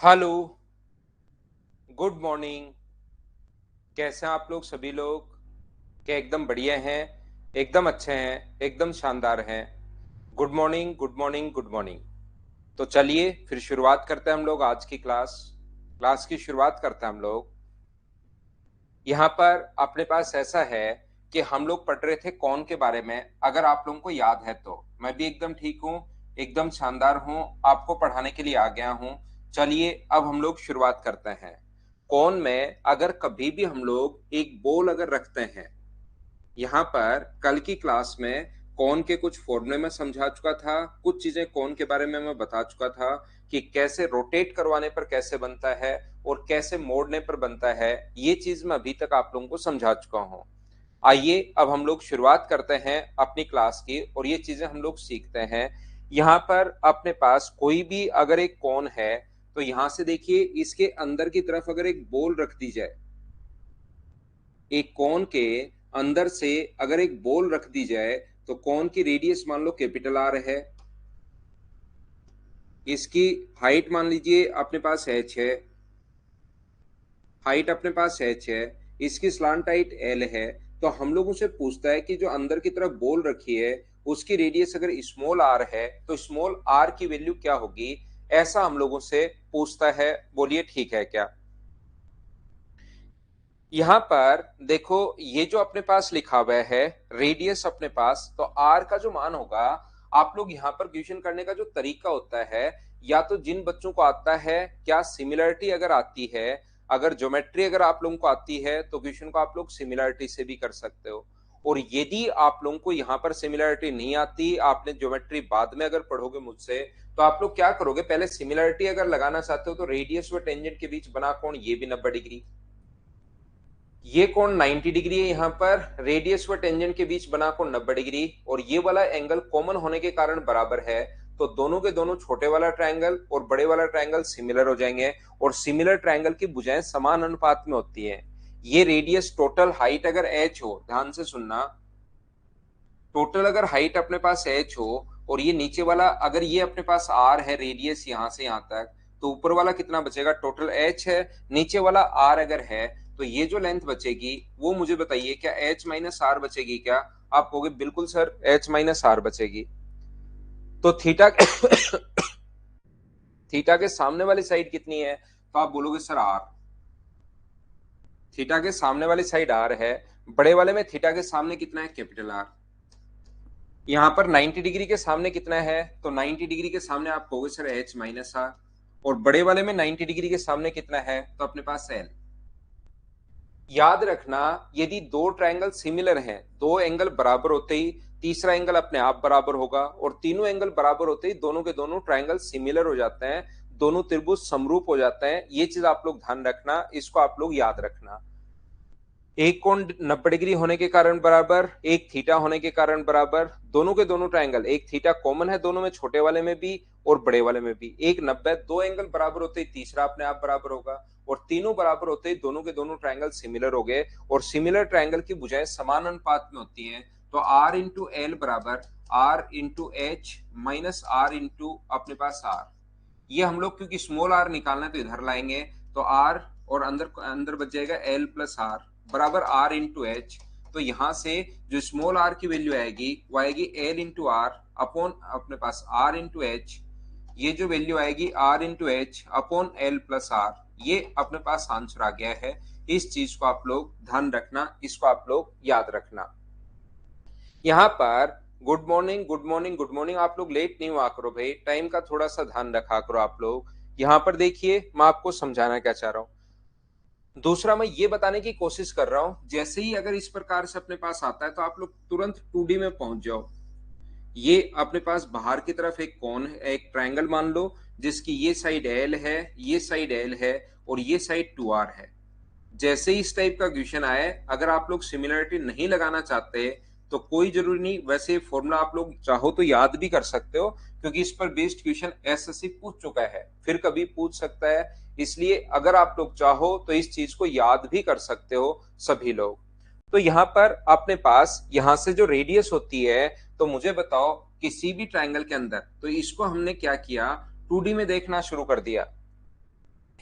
Hello. Good morning. कैसे हैं आप लोग सभी लोग? क्या एकदम बढ़िया हैं? एकदम अच्छे हैं, एकदम शानदार हैं। Good morning, good morning, good morning. तो चलिए फिर शुरुआत करते हैं हम लोग आज की क्लास। क्लास की शुरुआत करते हैं हम लोग। यहाँ पर अपने पास ऐसा है कि हम लोग पढ़ रहे थे कौन के बारे में, अगर आप लोगों को याद है तो। मैं भी एकदम ठीक हूँ, एकदम शानदार हूँ, आपको पढ़ाने के लिए आ गया हूँ। चलिए अब हम लोग शुरुआत करते हैं। कौन में अगर कभी भी हम लोग एक बॉल अगर रखते हैं, यहाँ पर कल की क्लास में कौन के कुछ फॉर्मूले में समझा चुका था, कुछ चीजें कौन के बारे में मैं बता चुका था कि कैसे रोटेट करवाने पर कैसे बनता है और कैसे मोड़ने पर बनता है। ये चीज मैं अभी तक आप लोगों को समझा चुका हूँ। आइए अब हम लोग शुरुआत करते हैं अपनी क्लास की और ये चीजें हम लोग सीखते हैं। यहाँ पर अपने पास कोई भी अगर एक कोन है तो यहाँ से देखिए इसके अंदर की तरफ अगर एक बॉल रख दी जाए, एक कोन के अंदर से अगर एक बॉल रख दी जाए तो कोन की रेडियस मान लो कैपिटल आर है, इसकी हाइट मान लीजिए अपने पास एच है, हाइट अपने पास एच है, इसकी स्लांट हाइट एल है। तो हम लोगों से पूछता है कि जो अंदर की तरफ बॉल रखी है उसकी रेडियस अगर स्मॉल आर है तो स्मॉल आर की वैल्यू क्या होगी, ऐसा हम लोगों से पूछता है। बोलिए ठीक है क्या? यहाँ पर देखो ये जो अपने पास लिखा हुआ है रेडियस अपने पास, तो आर का जो मान होगा, आप लोग यहाँ पर क्वेश्चन करने का जो तरीका होता है, या तो जिन बच्चों को आता है क्या सिमिलरिटी अगर आती है, अगर ज्योमेट्री अगर आप लोगों को आती है तो क्वेश्चन को आप लोग सिमिलरिटी से भी कर सकते हो। और यदि आप लोगों को यहाँ पर सिमिलरिटी नहीं आती, आपने ज्योमेट्री बाद में अगर पढ़ोगे मुझसे, तो आप लोग क्या करोगे, पहले सिमिलरिटी अगर लगाना चाहते हो तो रेडियस व टेंजेंट के बीच बना कोण ये भी 90 डिग्री, ये कोण 90 डिग्री है, यहाँ पर रेडियस व टेंजेंट के बीच बना कोण 90 डिग्री, और ये वाला एंगल कॉमन होने के कारण बराबर है। तो दोनों के दोनों छोटे वाला ट्रायंगल और बड़े वाला ट्रायंगल सिमिलर हो जाएंगे, और सिमिलर ट्रायंगल की भुजाएं समान अनुपात में होती है। ये रेडियस टोटल हाइट अगर एच हो, ध्यान से सुनना, टोटल अगर हाइट अपने पास एच हो और ये नीचे वाला अगर ये अपने पास आर है, रेडियस यहां से यहां तक, तो ऊपर वाला कितना बचेगा, टोटल एच है, नीचे वाला आर अगर है, तो ये जो लेंथ बचेगी वो मुझे बताइए क्या एच माइनस आर बचेगी क्या? आप कहोगे बिल्कुल सर एच माइनस आर बचेगी। तो थीटा थीटा के सामने वाली साइड कितनी है, तो आप बोलोगे सर आर। थीटा के सामने वाली साइड आर है, बड़े वाले में थीटा के सामने कितना है, कैपिटल आर। यहाँ पर 90 डिग्री के सामने कितना है, तो 90 डिग्री के सामने आप कहोगे सर एच माइनस आर, और बड़े वाले में 90 डिग्री के सामने कितना है, तो अपने पास एल। याद रखना, यदि दो ट्रायंगल सिमिलर हैं, दो एंगल बराबर होते ही तीसरा एंगल अपने आप बराबर होगा, और तीनों एंगल बराबर होते ही दोनों के दोनों ट्रायंगल सिमिलर हो जाते हैं, दोनों त्रिभुज समरूप हो जाते हैं। ये चीज आप लोग ध्यान रखना, इसको आप लोग याद रखना। एक कोण 90 डिग्री होने के कारण बराबर, एक थीटा होने के कारण बराबर, दोनों के दोनों ट्रायंगल, एक थीटा कॉमन है दोनों में, छोटे वाले में भी और बड़े वाले में भी, एक 90, दो एंगल बराबर होते ही तीसरा अपने आप बराबर होगा, और तीनों बराबर होते ही दोनों के दोनों ट्रायंगल सिमिलर हो गए, और सिमिलर ट्रायंगल की भुजाएं समान अनुपात में होती हैं। तो आर इंटू एल बराबर R into H minus R into अपने पास आर। ये हम लोग क्योंकि स्मॉल आर निकालना है तो इधर लाएंगे, तो आर और अंदर अंदर बच जाएगा एल प्लस आर बराबर आर इंटू एच। तो यहां से जो स्मॉल आर की वैल्यू आएगी वो आएगी एल इंटू आर अपॉन अपने पास आर इंटू एच। ये जो वैल्यू आएगी R into H upon L plus R, ये अपने पास आंसर आ गया है। इस चीज को आप लोग ध्यान रखना, इसको आप लोग याद रखना। यहाँ पर good morning, good morning, good morning, आप लोग लेट नहीं हुआ करो भाई, टाइम का थोड़ा सा ध्यान रखा करो आप लोग। यहाँ पर देखिए मैं आपको समझाना क्या चाह रहा हूँ। दूसरा मैं ये बताने की कोशिश कर रहा हूँ, जैसे ही अगर इस प्रकार से अपने पास आता है तो आप लोग तुरंत 2D में पहुंच जाओ। ये अपने पास बाहर की तरफ एक कोण है, एक ट्रायंगल मान लो, जिसकी ये साइड एल है, ये साइड एल है, और ये साइड 2R है। जैसे ही इस टाइप का क्वेश्चन आए, अगर आप लोग सिमिलरिटी नहीं लगाना चाहते तो कोई जरूरी नहीं, वैसे फॉर्मूला आप लोग चाहो तो याद भी कर सकते हो, क्योंकि इस पर बेस्ड क्वेश्चन एसएससी पूछ चुका है, फिर कभी पूछ सकता है। इसलिए अगर आप लोग चाहो तो इस चीज को याद भी कर सकते हो सभी लोग। तो यहाँ पर अपने पास यहाँ से जो रेडियस होती है, तो मुझे बताओ किसी भी ट्रायंगल के अंदर, तो इसको हमने क्या किया, 2D में देखना शुरू कर दिया।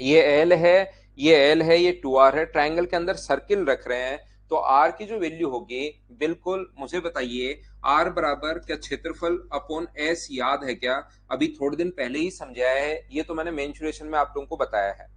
ये एल है, ये एल है, ये 2r है, ट्रायंगल के अंदर सर्किल रख रहे हैं, तो आर की जो वैल्यू होगी, बिल्कुल मुझे बताइए, आर बराबर क्या क्षेत्रफल अपॉन एस याद है क्या? अभी थोड़े दिन पहले ही समझाया है, ये तो मैंने मेंशुरेशन में आप लोगों को बताया है।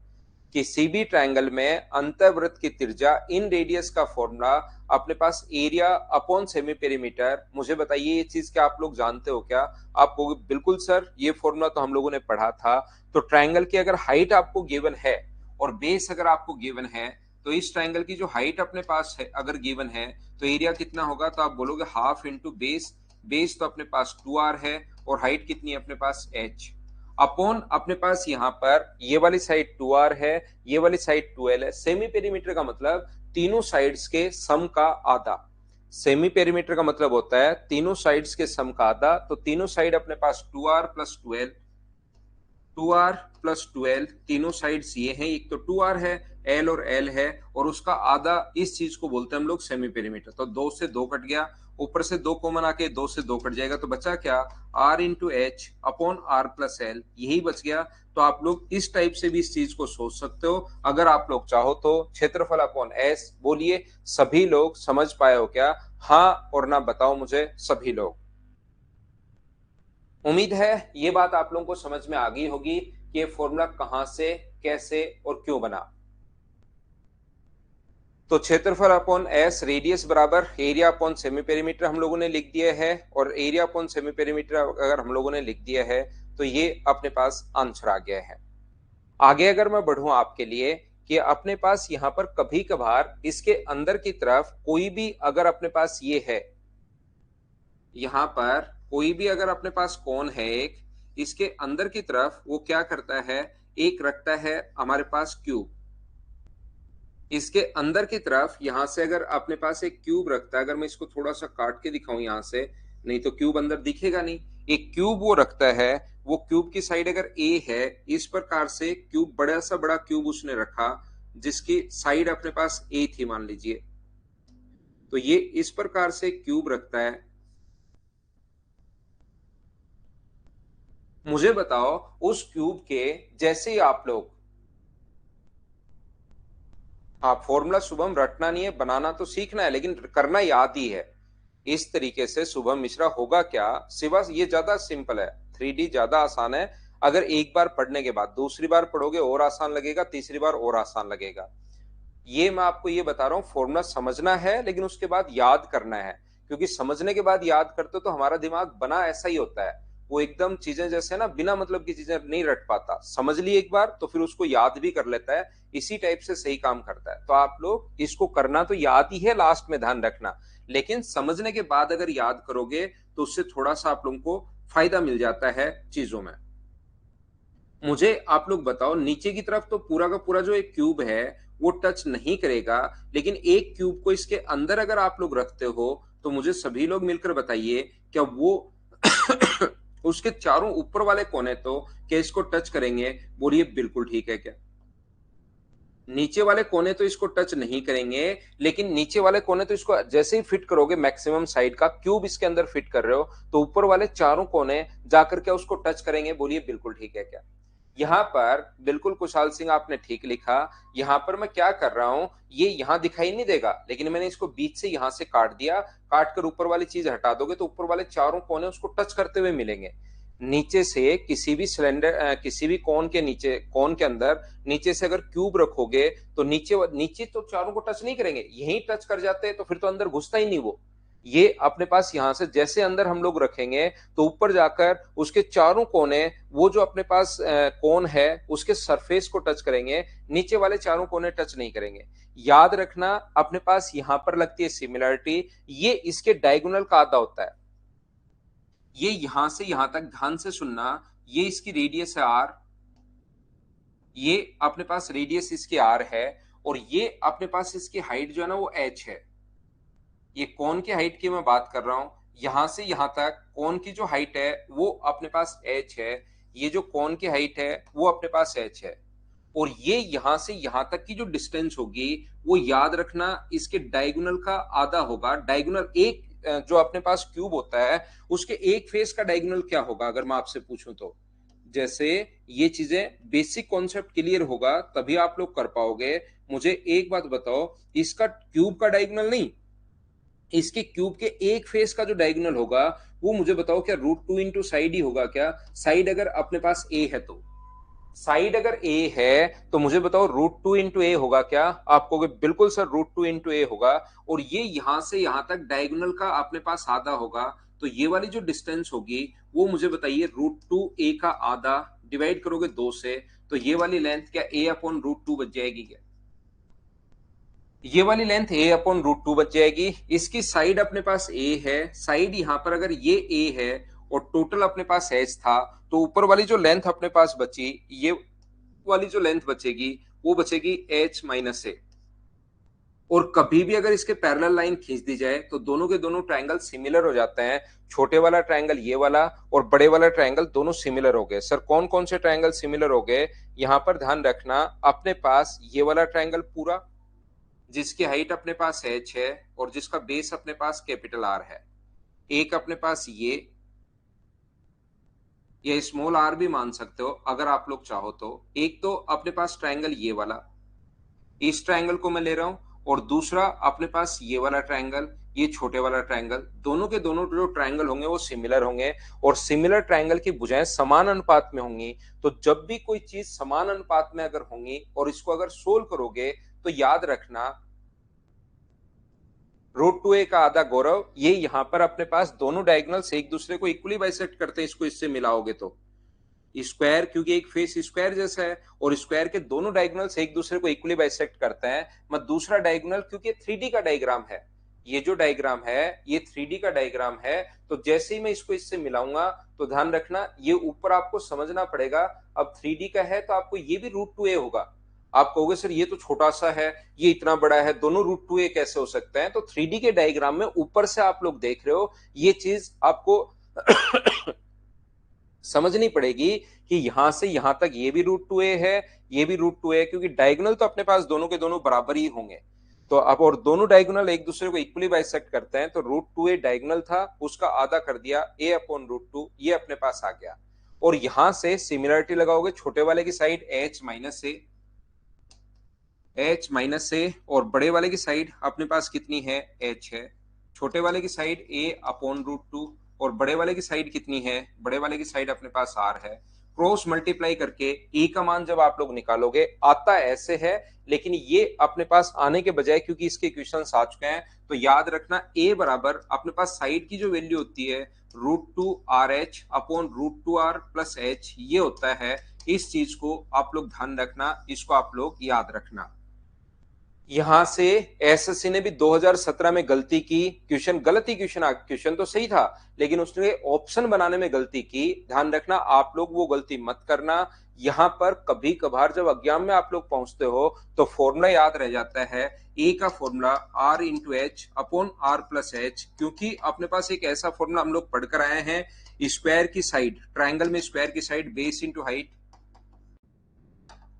किसी भी ट्रायंगल में अंतर्वृत्त की त्रिज्या इन रेडियस का फॉर्मूला अपने पास एरिया अपॉन सेमी पेरीमीटर। मुझे बताइए ये चीज क्या आप लोग जानते हो क्या? आप कहोगे बिल्कुल सर, ये फॉर्मूला तो हम लोगों ने पढ़ा था। तो ट्रायंगल की अगर हाइट आपको गिवन है और बेस अगर आपको गिवन है, तो इस ट्रायंगल की जो हाइट अपने पास है अगर गिवन है, तो एरिया कितना होगा? तो आप बोलोगे हाफ इंटू बेस। बेस तो अपने पास 2r है और हाइट कितनी है अपने पास? h अपॉन अपने पास यहाँ पर ये वाली साइड 2r है, ये वाली साइड 2l है। सेमी पेरीमीटर का मतलब तीनों साइड्स के सम का आधा। सेमी पेरीमीटर का मतलब होता है तीनों साइड्स के सम का आधा। तो तीनों साइड अपने पास 2r प्लस 12, 2r प्लस 12, तीनों साइड्स ये हैं, एक तो 2r है, l और l है, और उसका आधा, इस चीज को बोलते हैं हम लोग सेमी पेरीमीटर। तो 2 से 2 कट गया, ऊपर से 2 कॉमन आके 2 से 2 कट जाएगा, तो बचा क्या? r into H upon R plus L, यही बच गया। तो आप लोग इस टाइप से भी इस चीज को सोच सकते हो अगर आप लोग चाहो तो। क्षेत्रफल अपॉन एस, बोलिए सभी लोग समझ पाए हो क्या? हाँ और ना बताओ मुझे सभी लोग। उम्मीद है ये बात आप लोगों को समझ में आ गई होगी कि ये फॉर्मूला कहां से, कैसे और क्यों बना। तो क्षेत्रफल अपॉन एस, रेडियस बराबर एरिया अपॉन सेमी पेरीमीटर हम लोगों ने लिख दिया है, और एरिया अपॉन सेमी पेरीमीटर अगर हम लोगों ने लिख दिया है, तो ये अपने पास आंसर आ गया है। आगे अगर मैं बढ़ूं आपके लिए, कि अपने पास यहां पर कभी कभार इसके अंदर की तरफ कोई भी अगर अपने पास ये है, यहां पर कोई भी अगर अपने पास कोण है एक, इसके अंदर की तरफ वो क्या करता है, एक रखता है हमारे पास क्यूब। इसके अंदर की तरफ यहां से अगर अपने पास एक क्यूब रखता है, अगर मैं इसको थोड़ा सा काट के दिखाऊं यहां से, नहीं तो क्यूब अंदर दिखेगा नहीं। एक क्यूब वो रखता है, वो क्यूब की साइड अगर ए है, इस प्रकार से क्यूब, बड़ा सा बड़ा क्यूब उसने रखा जिसकी साइड अपने पास ए थी मान लीजिए, तो ये इस प्रकार से क्यूब रखता है। मुझे बताओ उस क्यूब के जैसे ही आप लोग, हाँ फॉर्मूला शुभम रटना नहीं है, बनाना तो सीखना है लेकिन करना याद ही है। इस तरीके से शुभम मिश्रा होगा क्या, सिवा ये ज्यादा सिंपल है, 3D ज्यादा आसान है। अगर एक बार पढ़ने के बाद दूसरी बार पढ़ोगे और आसान लगेगा, तीसरी बार और आसान लगेगा। ये मैं आपको ये बता रहा हूँ, फॉर्मूला समझना है लेकिन उसके बाद याद करना है, क्योंकि समझने के बाद याद करते हो तो हमारा दिमाग बना ऐसा ही होता है, वो एकदम चीजें जैसे ना बिना मतलब की चीजें नहीं रट पाता। समझ ली एक बार तो फिर उसको याद भी कर लेता है, इसी टाइप से सही काम करता है। तो आप लोग इसको करना तो याद ही है, लास्ट में ध्यान रखना, लेकिन समझने के बाद अगर याद करोगे तो उससे थोड़ा सा आप लोगों को फायदा मिल जाता है चीजों में। मुझे आप लोग बताओ, नीचे की तरफ तो पूरा का पूरा जो एक क्यूब है वो टच नहीं करेगा, लेकिन एक क्यूब को इसके अंदर अगर आप लोग रखते हो, तो मुझे सभी लोग मिलकर बताइए क्या वो उसके चारों ऊपर वाले कोने तो क्या इसको टच करेंगे? बोलिए बिल्कुल ठीक है क्या? नीचे वाले कोने तो इसको टच नहीं करेंगे, लेकिन नीचे वाले कोने तो इसको जैसे ही फिट करोगे, मैक्सिमम साइड का क्यूब इसके अंदर फिट कर रहे हो, तो ऊपर वाले चारों कोने जाकर के उसको टच करेंगे। बोलिए बिल्कुल ठीक है क्या? यहाँ पर बिल्कुल कुशाल सिंह आपने ठीक लिखा। यहाँ पर मैं क्या कर रहा हूं, ये यहाँ दिखाई नहीं देगा, लेकिन मैंने इसको बीच से यहाँ से काट दिया, काट कर ऊपर वाली चीज हटा दोगे तो ऊपर वाले चारों कोने उसको टच करते हुए मिलेंगे। नीचे से किसी भी सिलेंडर, किसी भी कोन के नीचे, कोन के अंदर नीचे से अगर क्यूब रखोगे, तो नीचे नीचे तो चारों को टच नहीं करेंगे, यही टच कर जाते हैं तो फिर तो अंदर घुसता ही नहीं वो। ये अपने पास यहां से जैसे अंदर हम लोग रखेंगे तो ऊपर जाकर उसके चारों कोने, वो जो अपने पास कोन है उसके सरफेस को टच करेंगे, नीचे वाले चारों कोने टच नहीं करेंगे। याद रखना अपने पास यहां पर लगती है सिमिलरिटी, ये इसके डायगोनल का आधा होता है। ये यहां से यहां तक ध्यान से सुनना, ये इसकी रेडियस है आर, ये अपने पास रेडियस इसकी आर है, और ये अपने पास इसकी हाइट जो है ना वो एच है। ये कोन की हाइट की मैं बात कर रहा हूं, यहां से यहां तक कोन की जो हाइट है वो अपने पास एच है, ये जो कोन की हाइट है वो अपने पास एच है, और ये यहां से यहां तक की जो डिस्टेंस होगी वो याद रखना इसके डायगोनल का आधा होगा। डायगोनल एक जो अपने पास क्यूब होता है उसके एक फेस का डायगोनल क्या होगा अगर मैं आपसे पूछूं तो? जैसे ये चीजें बेसिक कॉन्सेप्ट क्लियर होगा तभी आप लोग कर पाओगे। मुझे एक बात बताओ, इसका क्यूब का डायगोनल नहीं, इसके क्यूब के एक फेस का जो डायगोनल होगा वो मुझे बताओ क्या √2 इंटू साइड ही होगा क्या? साइड अगर अपने पास ए है तो, साइड अगर ए है तो मुझे बताओ √2 इंटू ए होगा क्या? आप कहोगे बिल्कुल सर √2 इंटू ए होगा। और ये यहां से यहां तक डायगोनल का अपने पास आधा होगा, तो ये वाली जो डिस्टेंस होगी वो मुझे बताइए √2 ए का आधा डिवाइड करोगे 2 से, तो ये वाली लेंथ क्या ए अपॉन √2 बच जाएगी क्या? ये वाली लेंथ ए अपॉन √2 बच जाएगी। इसकी साइड अपने पास ए है, साइड यहां पर अगर ये ए है और टोटल अपने पास एच था, तो ऊपर वाली जो लेंथ अपने पास बची, ये वाली जो लेंथ बचेगी वो बचेगी एच माइनस ए। और कभी भी अगर इसके पैरेलल लाइन खींच दी जाए तो दोनों के दोनों ट्रायंगल सिमिलर हो जाते हैं। छोटे वाला ट्रायंगल ये वाला और बड़े वाला ट्रायंगल दोनों सिमिलर हो गए। सर कौन कौन से ट्रायंगल सिमिलर हो गए? यहां पर ध्यान रखना, अपने पास ये वाला ट्रायंगल पूरा जिसकी हाइट अपने पास एच है और जिसका बेस अपने पास कैपिटल आर है। एक अपने पास ये स्मॉल आर भी मान सकते हो अगर आप लोग चाहो तो। एक तो अपने पास ट्रायंगल ये वाला, इस ट्रायंगल को मैं ले रहा हूं, और दूसरा अपने पास ये वाला ट्रायंगल, ये छोटे वाला ट्रायंगल। दोनों के दोनों जो ट्रायंगल होंगे वो सिमिलर होंगे, और सिमिलर ट्रायंगल की भुजाएं समान अनुपात में होंगी। तो जब भी कोई चीज समान अनुपात में अगर होंगी और इसको अगर सोल्व करोगे तो याद रखना √2a का आधा गौरव, ये यहां पर अपने पास दोनों डायगोनल्स एक दूसरे को इक्वली बाइसेक्ट करते हैं, इसको इससे मिलाओगे तो स्क्वायर, क्योंकि एक फेस स्क्वायर जैसा है और स्क्वायर के दोनों डायगोनल्स एक दूसरे को इक्वली बाइसेक्ट करते हैं। मत दूसरा डायगोनल, क्योंकि 3D का डायग्राम है, ये जो डायग्राम है ये 3D का डायग्राम है, तो जैसे ही मैं इसको इससे मिलाऊंगा तो ध्यान रखना ये ऊपर आपको समझना पड़ेगा। अब 3D का है तो आपको ये भी √2a होगा। आप कहोगे सर ये तो छोटा सा है, ये इतना बड़ा है, दोनों √2a कैसे हो सकते हैं? तो 3D के डायग्राम में ऊपर से आप लोग देख रहे हो, ये चीज आपको समझनी पड़ेगी कि यहां से यहां तक ये भी √2a है, ये भी √2a है, क्योंकि डायगोनल तो अपने पास दोनों के दोनों बराबर ही होंगे। तो अब और दोनों डायगोनल एक दूसरे को इक्वली बाइसेक्ट करते हैं, तो √2a डायगोनल था उसका आधा कर दिया a अपॉन √2, ये अपने पास आ गया। और यहां से सिमिलरिटी लगाओगे, छोटे वाले की साइड एच माइनस ए और बड़े वाले की साइड अपने पास कितनी है? एच है। छोटे वाले की साइड ए अपॉन √2 और बड़े वाले की साइड कितनी है? बड़े वाले की साइड अपने पास आर है। क्रॉस मल्टीप्लाई करके ए का मान जब आप लोग निकालोगे आता ऐसे है, लेकिन ये अपने पास आने के बजाय क्योंकि इसके इक्वेशंस आ चुके हैं, तो याद रखना ए बराबर अपने पास साइड की जो वैल्यू होती है √2RH upon √2R plus H, ये होता है। इस चीज को आप लोग ध्यान रखना, इसको आप लोग याद रखना। यहां से एसएससी ने भी 2017 में गलती की, क्वेश्चन गलत ही क्वेश्चन तो सही था लेकिन उसने ऑप्शन बनाने में गलती की। ध्यान रखना आप लोग वो गलती मत करना। यहां पर कभी कभार जब एग्जाम में आप लोग पहुंचते हो तो फॉर्मूला याद रह जाता है, ए का formula R into H upon R plus H, क्योंकि अपने पास एक ऐसा फॉर्मूला हम लोग पढ़कर आए हैं, स्क्वायर की साइड, ट्राइंगल में स्क्वायर की side base into height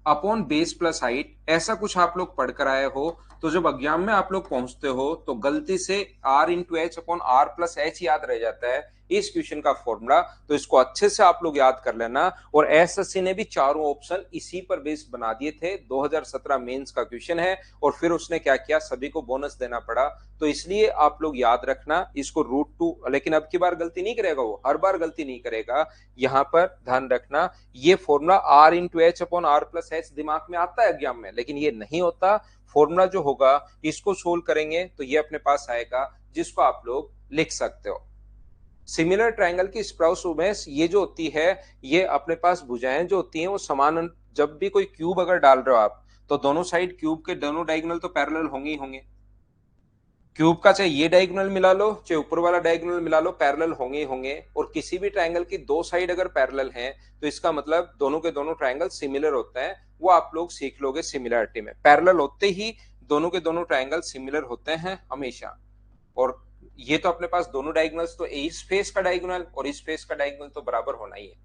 upon base plus height, ऐसा कुछ आप लोग पढ़कर आए हो। तो जब एग्जाम में आप लोग पहुंचते हो तो गलती से R into H upon R plus H याद रह जाता है इस क्वेश्चन का फॉर्मूला, तो इसको अच्छे से आप लोग याद कर लेना। और एसएससी ने भी चारों ऑप्शन इसी पर बेस बना दिए थे, 2017 मेंस का क्वेश्चन है, और फिर उसने क्या किया, सभी को बोनस देना पड़ा। तो इसलिए आप लोग याद रखना इसको √2, लेकिन अब की बार गलती नहीं करेगा, वो हर बार गलती नहीं करेगा। यहां पर ध्यान रखना ये formula R into H upon R plus H दिमाग में आता है एग्जाम में, लेकिन ये नहीं होता। फॉर्मूला जो होगा इसको सोल्व करेंगे तो ये अपने पास आएगा, जिसको आप लोग लिख सकते हो। सिमिलर ट्रायंगल की स्प्राउस उमेश ये जो होती है, ये अपने पास भुजाएं जो होती हैं वो समान, जब भी कोई क्यूब अगर डाल रहे हो आप तो दोनों साइड क्यूब के दोनों डायगोनल तो पैरेलल होंगे ही होंगे। क्यूब का चाहे ये डायगोनल मिला लो चाहे ऊपर वाला डायगोनल मिला लो, पैरेलल होंगे ही होंगे। और किसी भी ट्रायंगल की दो साइड अगर पैरेलल हैं तो इसका मतलब दोनों के दोनों ट्रायंगल सिमिलर होते हैं। वो आप लोग सीख लोगे सिमिलरिटी में, पैरेलल होते ही दोनों के दोनों ट्रायंगल सिमिलर होते हैं हमेशा। और ये तो अपने पास दोनों डायगोनल्स तो इस फेस का डायगोनल और इस फेस का डायगोनल तो बराबर होना ही है।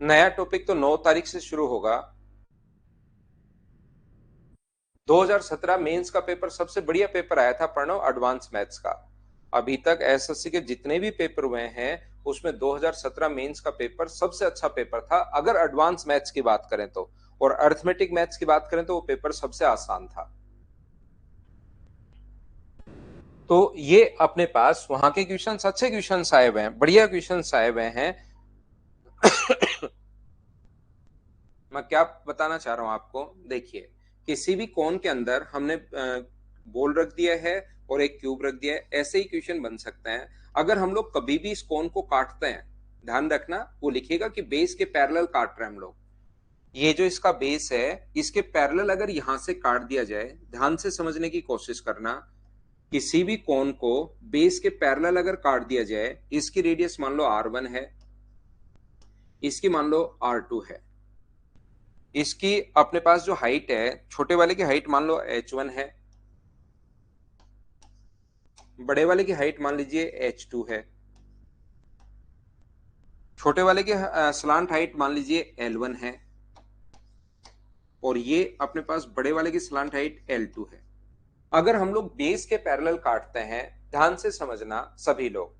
नया टॉपिक तो 9 तारीख से शुरू होगा। 2017 मेंस का पेपर सबसे बढ़िया पेपर आया था प्रणव एडवांस मैथ्स का। अभी तक एसएससी के जितने भी पेपर हुए हैं उसमें 2017 मेंस का पेपर सबसे अच्छा पेपर था अगर एडवांस मैथ्स की बात करें तो, और अरिथमेटिक मैथ्स की बात करें तो वो पेपर सबसे आसान था। तो ये अपने पास वहां के क्वेश्चंस अच्छे क्वेश्चंस आए हुए हैं, बढ़िया क्वेश्चंस आए हुए हैं। मैं क्या बताना चाह रहा हूं आपको, देखिए किसी भी कोन के अंदर हमने बोल रख दिया है और एक क्यूब रख दिया है, ऐसे ही क्वेश्चन बन सकते हैं। अगर हम लोग कभी भी इस कोन को काटते हैं, ध्यान रखना वो लिखिएगा कि बेस के पैरेलल काट रहे हैं हम लोग। ये जो इसका बेस है इसके पैरेलल अगर यहां से काट दिया जाए, ध्यान से समझने की कोशिश करना, किसी भी कोन को बेस के पैरेलल अगर काट दिया जाए, इसकी रेडियस मान लो R1 है, इसकी मान लो R2 है, इसकी अपने पास जो हाइट है, छोटे वाले की हाइट मान लो H1 है, बड़े वाले की हाइट मान लीजिए H2 है, छोटे वाले की स्लांट हाइट मान लीजिए L1 है, और ये अपने पास बड़े वाले की स्लांट हाइट L2 है। अगर हम लोग बेस के पैरेलल काटते हैं, ध्यान से समझना सभी लोग,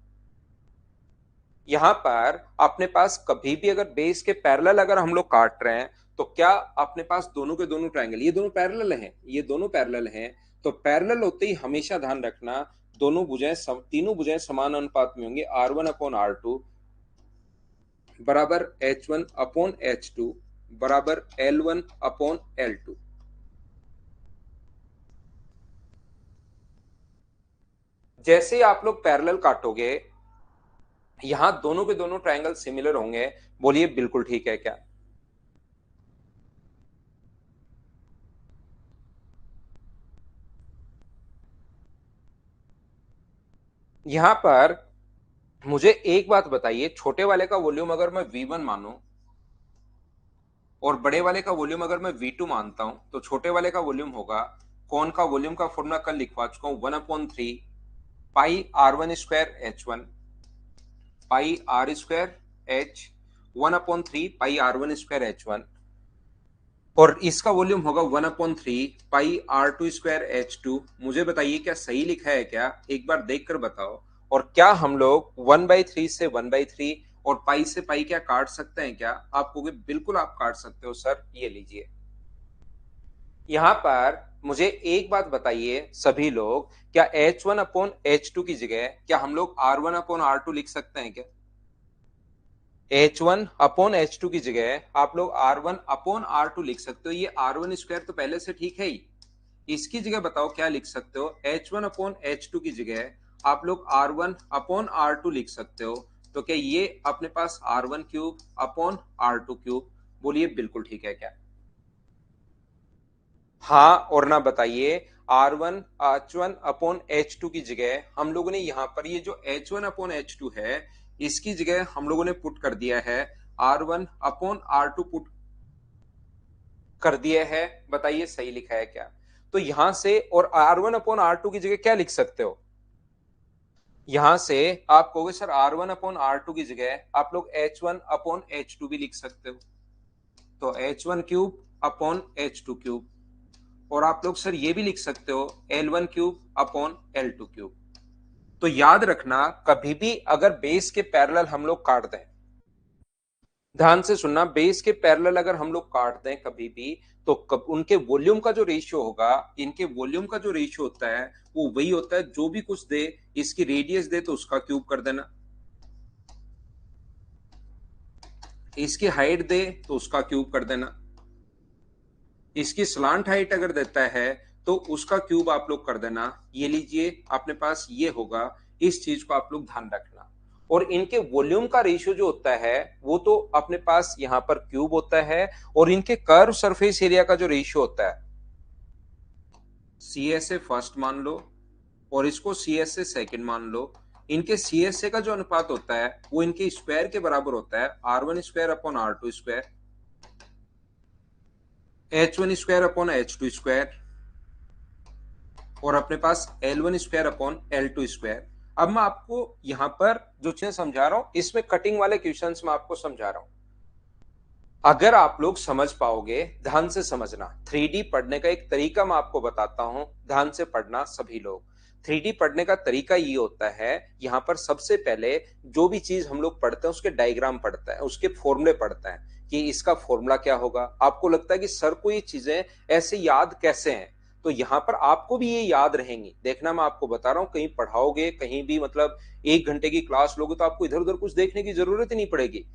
यहां पर अपने पास कभी भी अगर बेस के पैरेलल अगर हम लोग काट रहे हैं तो क्या अपने पास दोनों के दोनों ट्रायंगल, ये दोनों पैरेलल हैं, ये दोनों पैरेलल हैं, तो पैरेलल होते ही हमेशा ध्यान रखना दोनों भुजाएं तीनों भुजाएं समान अनुपात में होंगी। R1 अपॉन R2 बराबर H1 अपॉन H2 बराबर L1 अपॉन L2। जैसे ही आप लोग पैरेलल काटोगे यहां दोनों के दोनों ट्रायंगल सिमिलर होंगे। बोलिए बिल्कुल ठीक है क्या? यहां पर मुझे एक बात बताइए, छोटे वाले का वॉल्यूम अगर मैं V1 मानूं और बड़े वाले का वॉल्यूम अगर मैं V2 मानता हूं तो छोटे वाले का वॉल्यूम होगा, कौन का वॉल्यूम का फॉर्मूला कल लिखवा चुका हूं, 1/3 पाई R1 स्क्वायर H1 पाई R स्क्वायर H, 1/3 पाई R1 स्क्वायर H1, और इसका वॉल्यूम होगा 1/3 पाई R2 स्क्वायर H2। मुझे बताइए क्या सही लिखा है क्या, एक बार देखकर बताओ। और क्या हम लोग 1/3 से 1/3 और पाई से पाई क्या काट सकते हैं क्या? आप कहोगे बिल्कुल आप काट सकते हो सर, ये लीजिए। यहां पर मुझे एक बात बताइए सभी लोग, क्या H1 अपॉन H2 की जगह क्या हम लोग R1 अपॉन R2 लिख सकते हैं क्या? H1 अपॉन H2 की जगह आप लोग R1 अपॉन R2 लिख सकते हो। ये R1 स्क्वायर तो पहले से ठीक है ही, इसकी जगह बताओ क्या लिख सकते हो? H1 अपॉन H2 की जगह आप लोग R1 अपॉन R2 लिख सकते हो। तो क्या ये अपने पास R1 cube upon R2 cube? बोलिए बिल्कुल ठीक है क्या? हाँ और ना बताइए। R1 H1 अपॉन H2 की जगह हम लोगों ने यहाँ पर ये जो H1 अपॉन H2 है इसकी जगह हम लोगों ने पुट कर दिया है R1 अपॉन R2 पुट कर दिया है। बताइए सही लिखा है क्या? तो यहां से और R1 अपॉन R2 की जगह क्या लिख सकते हो? यहां से आप कहोगे सर R1 अपॉन R2 की जगह आप लोग H1 अपॉन H2 भी लिख सकते हो, तो H1 cube upon H2 cube, और आप लोग सर ये भी लिख सकते हो L1 cube upon L2 cube. तो याद रखना कभी भी अगर बेस के पैरेलल हम लोग काट दें, ध्यान से सुनना, बेस के पैरेलल अगर हम लोग काट दें कभी भी तो उनके वॉल्यूम का जो रेशियो होगा, इनके वॉल्यूम का जो रेशियो होता है वो वही होता है, जो भी कुछ दे इसकी रेडियस दे तो उसका क्यूब कर देना, इसकी हाइट दे तो उसका क्यूब कर देना, इसकी स्लांट हाइट अगर देता है तो उसका क्यूब आप लोग कर देना। ये लीजिए अपने पास ये होगा, इस चीज को आप लोग ध्यान रखना। और इनके वॉल्यूम का रेशियो जो होता है वो तो अपने पास यहां पर क्यूब होता है, और इनके कर्व सरफेस एरिया का जो रेशियो होता है सी एस ए फर्स्ट मान लो और इसको सी एस ए सेकेंड मान लो, इनके सी एस ए का जो अनुपात होता है वो इनके स्क्वायर के बराबर होता है, R1 square upon R2 square, H1 square upon H2 square, और अपने पास L1 square upon L2 square. अब मैं आपको यहां पर जो चीजें समझा रहा हूं इसमें कटिंग वाले क्वेश्चंस मैं आपको समझा रहा हूं। अगर आप लोग समझ पाओगे, ध्यान से समझना, 3D पढ़ने का एक तरीका मैं आपको बताता हूं, ध्यान से पढ़ना सभी लोग। 3D पढ़ने का तरीका ये होता है, यहाँ पर सबसे पहले जो भी चीज हम लोग पढ़ते हैं उसके डायग्राम पढ़ते हैं, उसके फॉर्मूले पढ़ते हैं कि इसका फॉर्मूला क्या होगा। आपको लगता है कि सर को ये चीजें ऐसे याद कैसे हैं, तो यहाँ पर आपको भी ये याद रहेंगी। देखना, मैं आपको बता रहा हूँ, कहीं पढ़ाओगे, कहीं भी मतलब 1 घंटे की क्लास लोगे तो आपको इधर उधर कुछ देखने की जरूरत ही नहीं पड़ेगी।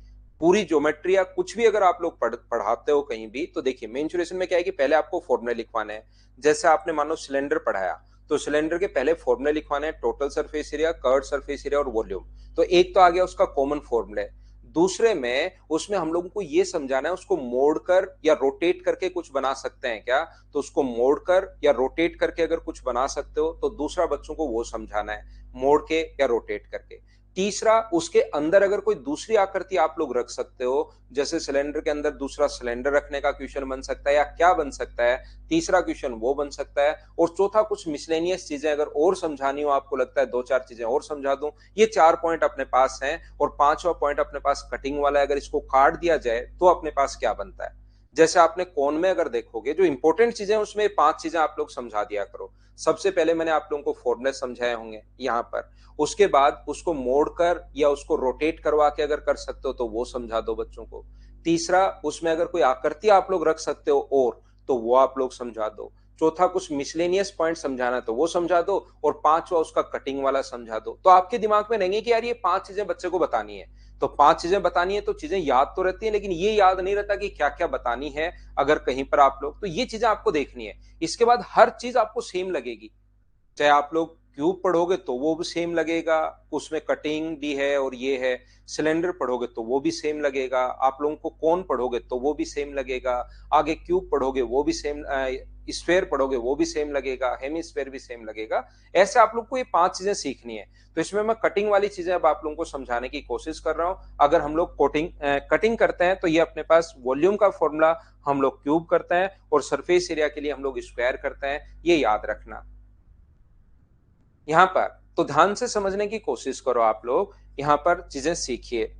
पूरी ज्योमेट्री या कुछ भी अगर आप लोग पढ़ाते हो कहीं भी, तो देखिए मेंसुरेशन में क्या है कि पहले आपको फॉर्मूले लिखवाने हैं। जैसे आपने मानो सिलेंडर पढ़ाया, तो सिलेंडर के पहले फॉर्मूले लिखवाने हैं, total surface area, curved surface area और वॉल्यूम। तो एक तो आ गया उसका कॉमन फॉर्मूले। दूसरे में उसमें हम लोगों को ये समझाना है उसको मोड़कर या रोटेट करके कुछ बना सकते हैं क्या, तो उसको मोड़कर या रोटेट करके अगर कुछ बना सकते हो तो दूसरा बच्चों को वो समझाना है, मोड़ के या रोटेट करके। तीसरा, उसके अंदर अगर कोई दूसरी आकृति आप लोग रख सकते हो, जैसे सिलेंडर के अंदर दूसरा सिलेंडर रखने का क्वेश्चन बन सकता है या क्या बन सकता है, तीसरा क्वेश्चन वो बन सकता है। और चौथा, कुछ मिसलेनियस चीजें अगर और समझानी हो, आपको लगता है 2-4 चीजें और समझा दूं, ये 4 पॉइंट अपने पास हैं। और 5वां पॉइंट अपने पास कटिंग वाला है, अगर इसको काट दिया जाए तो अपने पास क्या बनता है। जैसे आपने कोन में अगर देखोगे, जो इंपॉर्टेंट चीजें उसमें 5 चीजें आप लोग समझा दिया करो। सबसे पहले मैंने आप लोगों को फॉर्मूले समझाए होंगे यहाँ पर, उसके बाद उसको मोड़कर या उसको रोटेट करवा के अगर कर सकते हो तो वो समझा दो बच्चों को। तीसरा, उसमें अगर कोई आकृति आप लोग रख सकते हो और, तो वो आप लोग समझा दो। चौथा, कुछ मिसलेनियस पॉइंट समझाना तो वो समझा दो। और 5वां उसका कटिंग वाला समझा दो। तो आपके दिमाग में रहेंगे कि यार ये 5 चीजें बच्चे को बतानी है, तो 5 चीजें बतानी है तो चीजें याद तो रहती है, लेकिन ये याद नहीं रहता कि क्या क्या बतानी है। अगर कहीं पर आप लोग, तो ये चीजें आपको देखनी है। इसके बाद हर चीज आपको सेम लगेगी। चाहे आप लोग क्यूब पढ़ोगे तो वो भी सेम लगेगा, उसमें कटिंग भी है और ये है। सिलेंडर पढ़ोगे तो वो भी सेम लगेगा। आप लोगों को कोन पढ़ोगे तो वो भी सेम लगेगा। आगे क्यूब पढ़ोगे वो भी सेम, स्फेयर पढ़ोगे वो भी सेम लगेगा, हेमिस्फेयर भी सेम लगेगा। ऐसे आप लोग को ये 5 चीजें सीखनी है। तो इसमें मैं कटिंग वाली चीजें अब आप लोगों को समझाने की कोशिश कर रहा हूं। अगर हम लोग कटिंग करते हैं तो ये अपने पास वॉल्यूम का फॉर्मूला हम लोग क्यूब करते हैं, और सरफेस एरिया के लिए हम लोग स्क्वायर करते हैं, ये याद रखना। यहाँ पर तो ध्यान से समझने की कोशिश करो आप लोग, यहाँ पर चीजें सीखिए।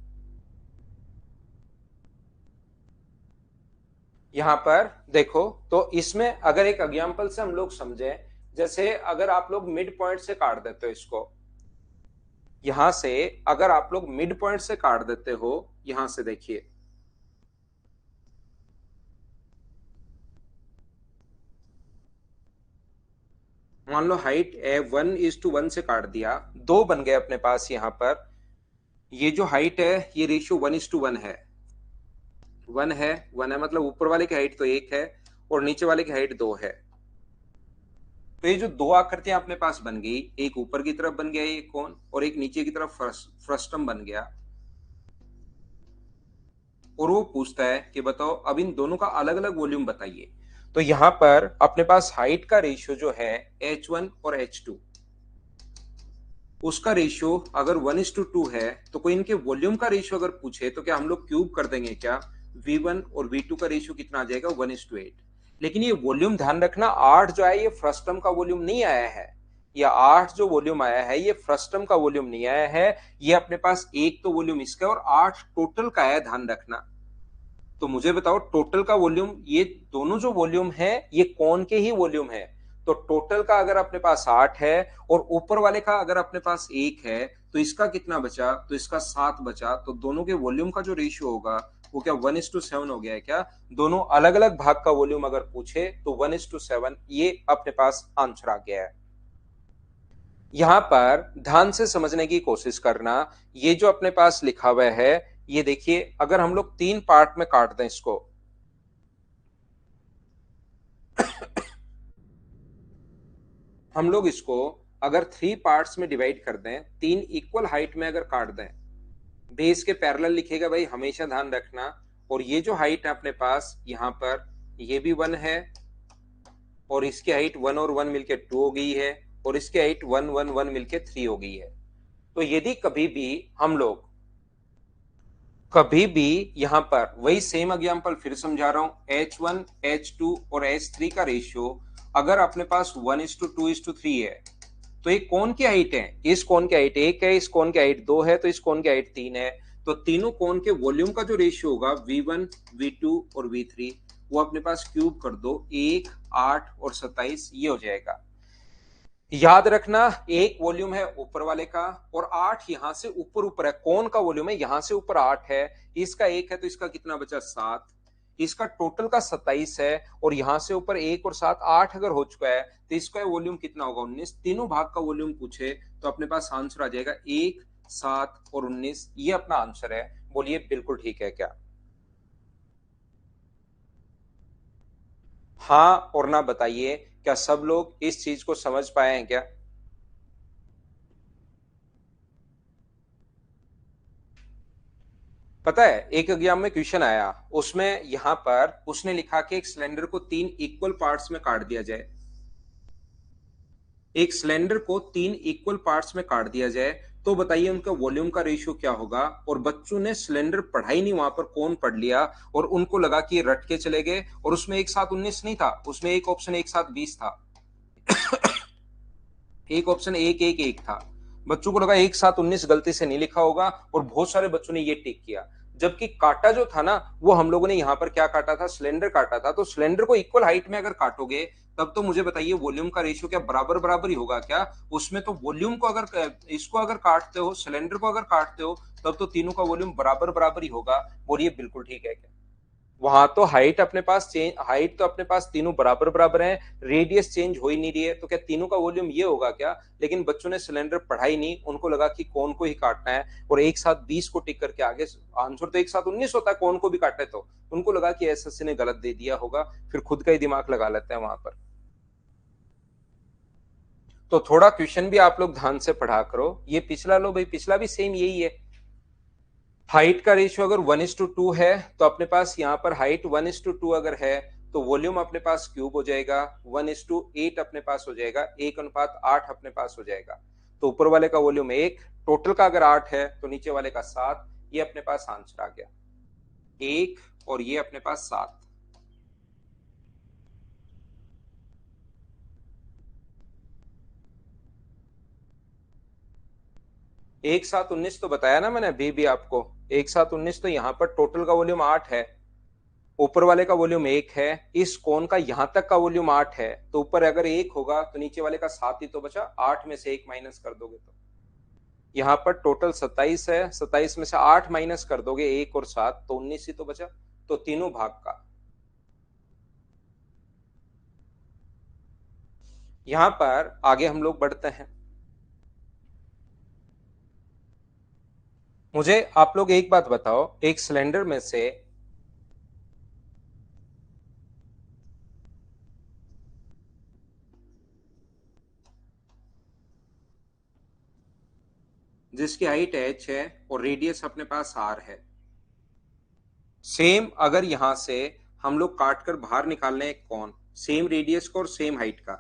यहाँ पर देखो, तो इसमें अगर एक एग्जांपल से हम लोग समझे, जैसे अगर आप लोग मिड पॉइंट से काट देते हो इसको, यहां से अगर आप लोग मिड पॉइंट से काट देते हो, यहां से देखिए, मान लो हाइट 1:1 से काट दिया, 2 बन गए अपने पास यहाँ पर। ये जो हाइट है ये रेशियो 1:1 है। 1 है मतलब ऊपर वाले की हाइट तो 1 है और नीचे वाले की हाइट 2 है। तो ये जो 2 आकृतियां अपने पास बन गई, एक ऊपर की तरफ बन गया ये कोन, और एक नीचे की तरफ फ्रस्टम बन गया। और वो पूछता है कि बताओ अब इन दोनों का अलग अलग वॉल्यूम बताइए। तो यहां पर अपने पास हाइट का रेशियो जो है h1 और h2, उसका रेशियो अगर 1:2 है, तो कोई इनके वॉल्यूम का रेशियो अगर पूछे तो क्या हम लोग क्यूब कर देंगे क्या। v1 और v2 का रेशियो कितना आ जाएगा, 1:8। लेकिन ये वॉल्यूम ध्यान रखना, 8 जो है ये फ्रस्टम का वॉल्यूम नहीं आया है, या 8 जो वॉल्यूम आया है ये फ्रस्टम का वॉल्यूम नहीं आया है। ये अपने पास एक तो वॉल्यूम इसका और 8 टोटल का है, ध्यान रखना। तो मुझे बताओ टोटल का वॉल्यूम, ये दोनों जो वॉल्यूम है ये कौन के ही वॉल्यूम है। तो टोटल का अगर अपने पास 8 है और ऊपर वाले का अगर अपने पास 1 है, तो इसका कितना बचा, तो इसका 7 बचा। तो दोनों के वॉल्यूम का जो रेशियो होगा वो क्या 1:7 हो गया है क्या। दोनों अलग अलग भाग का वॉल्यूम अगर पूछे तो 1:7 ये अपने पास आंसर आ गया है। यहां पर ध्यान से समझने की कोशिश करना, ये जो अपने पास लिखा हुआ है, ये देखिए अगर हम लोग 3 पार्ट में काट दें इसको, हम लोग इसको अगर 3 पार्ट्स में डिवाइड कर दें, 3 इक्वल हाइट में अगर काट दें, बेस के पैरेलल लिखेगा भाई, हमेशा ध्यान रखना। और ये जो हाइट है अपने पास यहाँ पर, ये भी 1 है, और इसकी हाइट 1 और 1 मिलके 2 हो गई है, और इसकी हाइट 1 1 1 मिलके 3 हो गई है। तो यदि कभी भी हम लोग, कभी भी यहां पर वही सेम एग्जांपल फिर समझा रहा हूं, h1 h2 और h3 का रेशियो अगर अपने पास 1:2:3 है, तो ये कौन की हाइट है, इस कौन की हाइट 1 है, इस कौन की हाइट 2 है, तो इस कौन की हाइट 3 है। तो तीनों कोण के वॉल्यूम का जो रेशियो होगा V1, V2 और V3 वो अपने पास क्यूब कर दो, 1, 8 और 27 ये हो जाएगा। याद रखना एक वॉल्यूम है ऊपर वाले का और 8 यहां से ऊपर ऊपर है, कौन का वॉल्यूम है यहां से ऊपर 8 है, इसका 1 है तो इसका कितना बचा 7, इसका टोटल का 27 है और यहां से ऊपर 1 और 7 8 अगर हो चुका है तो इसका वॉल्यूम कितना होगा 19। तीनों भाग का वॉल्यूम पूछे तो अपने पास आंसर आ जाएगा 1, 7 और 19, ये अपना आंसर है। बोलिए बिल्कुल ठीक है क्या? हाँ और ना बताइए, क्या सब लोग इस चीज को समझ पाए हैं क्या? पता है एक एग्जाम में क्वेश्चन आया, उसमें यहां पर उसने लिखा कि एक सिलेंडर को 3 इक्वल पार्ट्स में काट दिया जाए, एक सिलेंडर को 3 इक्वल पार्ट्स में काट दिया जाए तो बताइए उनका वॉल्यूम का रेशियो क्या होगा। और बच्चों ने सिलेंडर पढ़ा ही नहीं, वहां पर कौन पढ़ लिया और उनको लगा कि ये रट के चले गए, और उसमें एक साथ 19 नहीं था, उसमें एक ऑप्शन एक साथ 20 था। एक ऑप्शन एक एक एक था। बच्चों को लगा एक साथ 19 गलती से नहीं लिखा होगा और बहुत सारे बच्चों ने ये टिक किया, जबकि काटा जो था ना वो हम लोगों ने यहाँ पर क्या काटा था, सिलेंडर काटा था। तो सिलेंडर को इक्वल हाइट में अगर काटोगे तब तो मुझे बताइए वॉल्यूम का रेशियो क्या बराबर बराबर ही होगा क्या? उसमें तो वॉल्यूम को अगर इसको अगर काटते हो, सिलेंडर को अगर काटते हो तब तो तीनों का वॉल्यूम बराबर बराबर ही होगा। बोलिए बिल्कुल ठीक है क्या? वहां तो हाइट अपने पास चेंज, हाइट तो अपने पास तीनों बराबर बराबर हैं, रेडियस चेंज हो ही नहीं रही है, तो क्या तीनों का वॉल्यूम ये होगा क्या? लेकिन बच्चों ने सिलेंडर पढ़ा ही नहीं, उनको लगा कि कौन को ही काटना है और एक साथ 20 को टिक करके आगे आंसर तो एक साथ 19 होता है, कौन को भी काटे तो उनको लगा कि एसएससी ने गलत दे दिया होगा, फिर खुद का ही दिमाग लगा लेते हैं वहां पर। तो थोड़ा क्वेश्चन भी आप लोग ध्यान से पढ़ा करो, ये पिछला लो भाई, पिछला भी सेम यही है। हाइट का रेशियो अगर 1:2 है तो अपने पास यहाँ पर हाइट 1:2 अगर है तो वॉल्यूम अपने पास क्यूब हो जाएगा, 1:8 अपने पास हो जाएगा, 1:8 अपने पास हो जाएगा। तो ऊपर वाले का वॉल्यूम 1, टोटल का अगर 8 है तो नीचे वाले का 7, ये अपने पास आंसर आ गया 1 और ये अपने पास 7। एक साथ 19 तो बताया ना मैंने अभी भी आपको, एक साथ 19 तो यहाँ पर टोटल का वॉल्यूम 8 है, ऊपर वाले का वॉल्यूम 1 है, इस कोण का यहां तक का वॉल्यूम 8 है, तो ऊपर अगर 1 होगा तो नीचे वाले का 7 ही तो बचा, 8 में से 1 माइनस कर दोगे तो यहाँ पर टोटल 27 है, 27 में से 8 माइनस कर दोगे 1 और 7 तो 19 ही तो बचा। तो तीनों भाग का यहां पर आगे हम लोग बढ़ते हैं। मुझे आप लोग एक बात बताओ, एक सिलेंडर में से जिसकी हाइट h है और रेडियस अपने पास r है, सेम अगर यहां से हम लोग काट कर बाहर निकाल लें एक कौन, सेम रेडियस का और सेम हाइट का,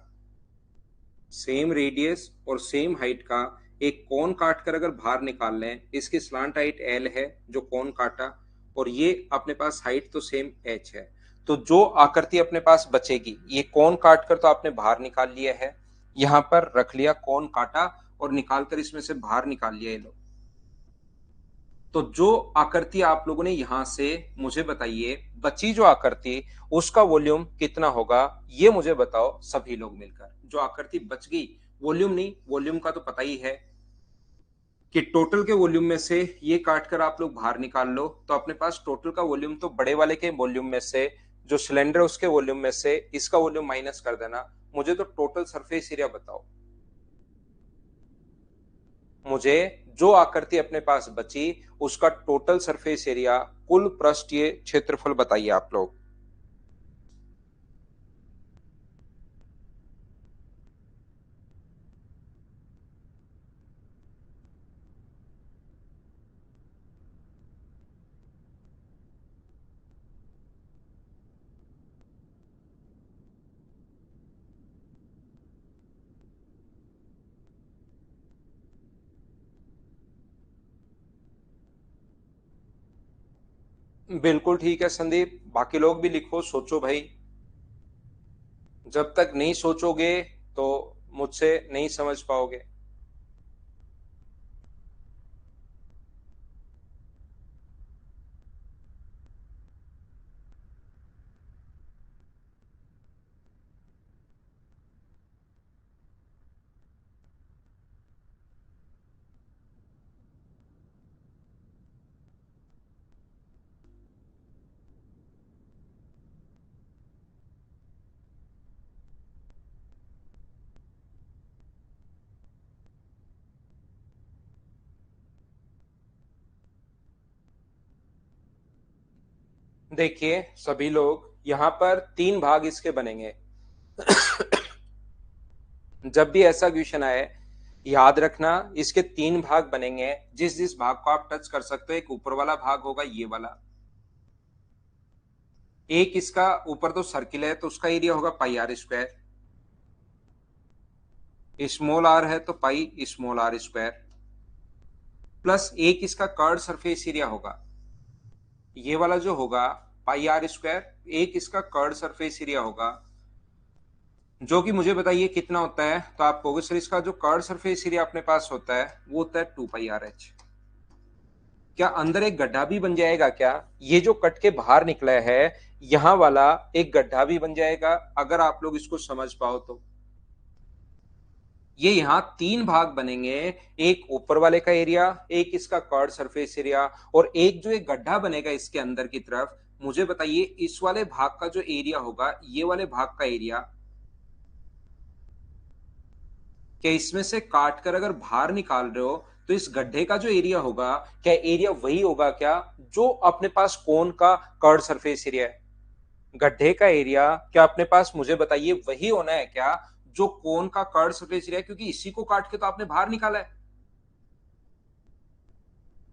सेम रेडियस और सेम हाइट का एक कोण काट कर अगर बाहर निकाल लें, इसकी स्लांट हाइट एल है जो कोण काटा, और ये अपने पास हाइट तो सेम एच है, तो जो आकृति अपने पास बचेगी ये कोण काट कर तो आपने बाहर निकाल लिया है, यहां पर रख लिया कोण काटा और निकाल कर इसमें से बाहर निकाल लिया ये लोग। तो जो आकृति आप लोगों ने यहां से मुझे बताइए बची जो आकृति, उसका वॉल्यूम कितना होगा ये मुझे बताओ सभी लोग मिलकर। जो आकृति बच गई, वॉल्यूम नहीं, वॉल्यूम का तो पता ही है कि टोटल के वॉल्यूम में से ये काट कर आप लोग बाहर निकाल लो तो अपने पास टोटल का वॉल्यूम तो बड़े वाले के वॉल्यूम में से, जो सिलेंडर उसके वॉल्यूम में से इसका वॉल्यूम माइनस कर देना। मुझे तो टोटल सरफेस एरिया बताओ, मुझे जो आकृति अपने पास बची उसका टोटल सरफेस एरिया, कुल पृष्ठीय क्षेत्रफल बताइए आप लोग। बिल्कुल ठीक है संदीप, बाकी लोग भी लिखो, सोचो भाई, जब तक नहीं सोचोगे तो मुझसे नहीं समझ पाओगे। देखिए सभी लोग, यहाँ पर 3 भाग इसके बनेंगे। जब भी ऐसा क्वेश्चन आए, याद रखना इसके 3 भाग बनेंगे। जिस जिस भाग को आप टच कर सकते हो, एक ऊपर वाला भाग होगा ये वाला, एक इसका ऊपर तो सर्किल है तो उसका एरिया होगा pi are square, small R है तो pi small R square, plus एक इसका कर्ड सरफेस एरिया होगा, ये वाला जो होगा पाई आर स्क्वायर, एक इसका कर्ड सरफेस एरिया होगा, जो कि मुझे बताइए कितना होता है। तो आप कहोगे सर इसका जो कर्ड सरफेस एरिया अपने पास होता है वो होता है 2 पाई आर एच। क्या अंदर एक गड्ढा भी बन जाएगा क्या? ये जो कट के बाहर निकला है, यहां वाला एक गड्ढा भी बन जाएगा अगर आप लोग इसको समझ पाओ तो। ये यहाँ 3 भाग बनेंगे, एक ऊपर वाले का एरिया, एक इसका कर्ड सरफेस एरिया, और एक जो एक गड्ढा बनेगा इसके अंदर की तरफ। मुझे बताइए इस वाले भाग का जो एरिया होगा, ये वाले भाग का एरिया, क्या इसमें से काट कर अगर बाहर निकाल रहे हो तो इस गड्ढे का जो एरिया होगा, क्या एरिया वही होगा क्या जो अपने पास कोन का कर्ड सरफेस एरिया है? गड्ढे का एरिया क्या अपने पास, मुझे बताइए, वही होना है क्या जो कोन का कर्ड सरफेस एरिया है? क्योंकि इसी को काट के तो आपने बाहर निकाला है।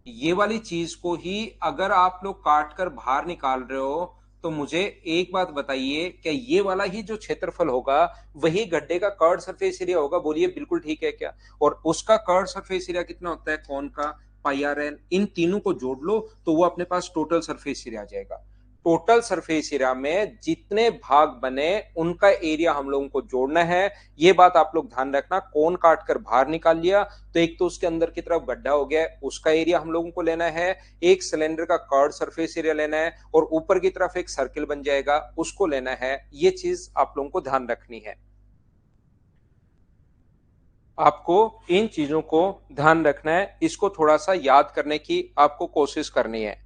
ये वाली चीज को ही अगर आप लोग काट कर बाहर निकाल रहे हो तो मुझे एक बात बताइए, क्या ये वाला ही जो क्षेत्रफल होगा वही गड्ढे का कर्ड सरफेस एरिया होगा? बोलिए बिल्कुल ठीक है क्या? और उसका कर्ड सरफेस एरिया कितना होता है कौन का? पाई आर एन। इन तीनों को जोड़ लो तो वो अपने पास टोटल सरफेस एरिया आ जाएगा। टोटल सरफेस एरिया में जितने भाग बने उनका एरिया हम लोगों को जोड़ना है। ये बात आप लोग ध्यान रखना। कोन काट कर बाहर निकाल लिया तो एक तो उसके अंदर की तरफ गड्ढा हो गया, उसका एरिया हम लोगों को लेना है, एक सिलेंडर का कर्ड सरफेस एरिया लेना है, और ऊपर की तरफ एक सर्किल बन जाएगा उसको लेना है। ये चीज आप लोगों को ध्यान रखनी है। आपको इन चीजों को ध्यान रखना है, इसको थोड़ा सा याद करने की आपको कोशिश करनी है।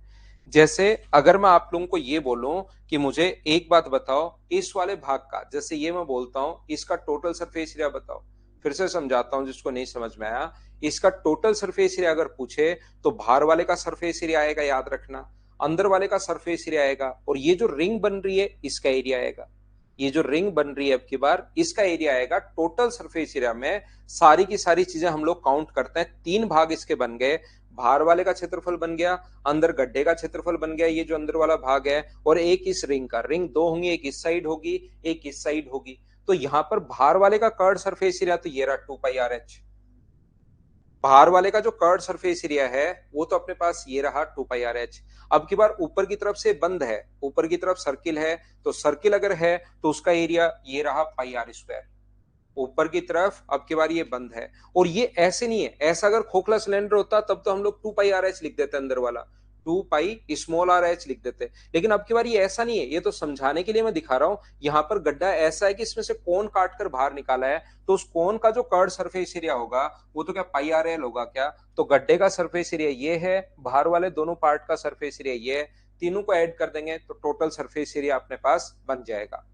जैसे अगर मैं आप लोगों को ये बोलूं कि मुझे एक बात बताओ, इस वाले भाग का, जैसे ये मैं बोलता हूं इसका टोटल सरफेस एरिया बताओ। फिर से समझाता हूं जिसको नहीं समझ में आया। इसका टोटल सरफेस एरिया अगर पूछे तो बाहर वाले का सरफेस एरिया आएगा, याद रखना, अंदर वाले का सरफेस एरिया आएगा, और ये जो रिंग बन रही है इसका एरिया आएगा। ये जो रिंग बन रही है अब की बार, इसका एरिया आएगा। टोटल सरफेस एरिया में सारी की सारी चीजें हम लोग काउंट करते हैं। 3 भाग इसके बन गए, बाहर वाले का क्षेत्रफल बन गया, अंदर गड्ढे का क्षेत्रफल बन गया, ये जो अंदर वाला भाग है, और एक इस रिंग का। रिंग 2 होंगी, एक इस साइड होगी, एक इस साइड होगी। तो यहां पर बाहर वाले का कर्ड सरफेस एरिया तो ये रहा 2 पाई आर एच। बाहर वाले का जो कर्ड सरफेस एरिया है वो तो अपने पास ये रहा 2 पाई आर एच। अब की बार ऊपर की तरफ से बंद है, ऊपर की तरफ सर्किल है, तो सर्किल अगर है तो उसका एरिया ये रहा पाई आर स्क्वायर। ऊपर की तरफ अब की बार ये बंद है, और ये ऐसे नहीं है, ऐसा अगर खोखला सिलेंडर होता तब तो हम लोग 2 पाई आर एच लिख देते अंदर वाला, 2 पाई स्मॉल आर एच लिख देते। लेकिन अब की बार ये ऐसा नहीं है, ये तो समझाने के लिए मैं दिखा रहा हूं। यहां पर गड्ढा ऐसा है कि इसमें से कोन काट कर बाहर निकाला है, तो उस कोन का जो कर्ड सरफेस एरिया होगा वो तो क्या पाई आर एल होगा क्या? तो गड्ढे का सरफेस एरिया ये है, बाहर वाले दोनों पार्ट का सरफेस एरिया ये है, तीनों को ऐड कर देंगे तो टोटल सरफेस एरिया अपने पास बन जाएगा।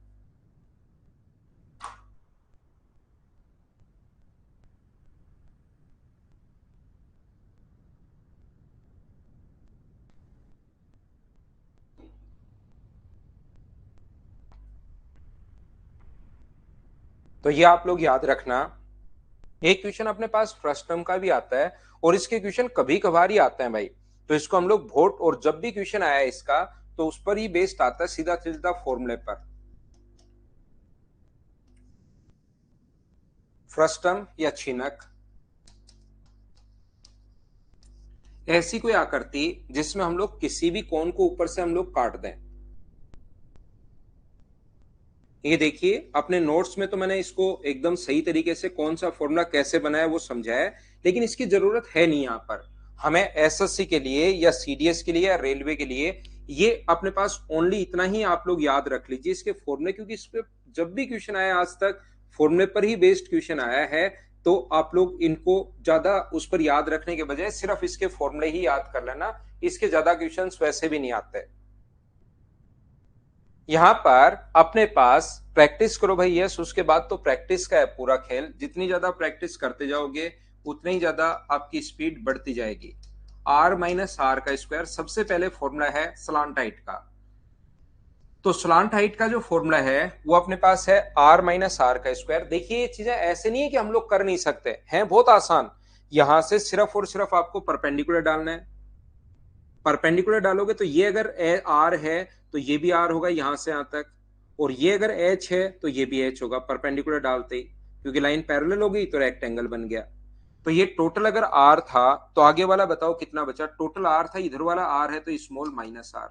तो ये आप लोग याद रखना। एक क्वेश्चन अपने पास फर्स्ट टर्म का भी आता है, और इसके क्वेश्चन कभी कभार ही आते हैं भाई। तो इसको हम लोग वोट, और जब भी क्वेश्चन आया इसका तो उस पर ही बेस्ड आता है, सीधा सीधा फॉर्मूले पर। फर्स्ट टर्म या छीनक, ऐसी कोई आकृति जिसमें हम लोग किसी भी कोण को ऊपर से हम लोग काट दें। ये देखिए अपने नोट्स में तो मैंने इसको एकदम सही तरीके से कौन सा फॉर्मूला कैसे बनाया वो समझाया है, लेकिन इसकी जरूरत है नहीं। यहाँ पर हमें एसएससी के लिए या सीडीएस के लिए या रेलवे के लिए ये अपने पास ओनली इतना ही आप लोग याद रख लीजिए इसके फॉर्मूले, क्योंकि इस पे जब भी क्वेश्चन आया आज तक फॉर्मूले पर ही बेस्ड क्वेश्चन आया है। तो आप लोग इनको ज्यादा उस पर याद रखने के बजाय सिर्फ इसके फॉर्मूले ही याद कर लेना, इसके ज्यादा क्वेश्चन वैसे भी नहीं आते। यहां पर अपने पास प्रैक्टिस करो भाई, यस, उसके बाद तो प्रैक्टिस का है पूरा खेल। जितनी ज्यादा प्रैक्टिस करते जाओगे उतनी ही ज्यादा आपकी स्पीड बढ़ती जाएगी। आर माइनस आर का स्क्वायर, सबसे पहले फॉर्मूला है स्लांटाइट का। तो स्लांट हाइट का जो फॉर्मूला है वो अपने पास है r माइनस आर का स्क्वायर। देखिए ये चीजें ऐसे नहीं है कि हम लोग कर नहीं सकते हैं, बहुत आसान। यहां से सिर्फ और सिर्फ आपको परपेंडिकुलर डालना है। परपेंडिकुलर डालोगे तो ये अगर आर है तो ये भी आर होगा यहां से यहां तक, और ये अगर एच है तो ये भी एच होगा परपेंडिकुलर डालते ही, क्योंकि लाइन पैरेलल हो गई तो रेक्टेंगल बन गया। तो ये टोटल अगर आर था तो आगे वाला बताओ कितना बचा। टोटल आर था, इधर वाला आर है तो small minus R,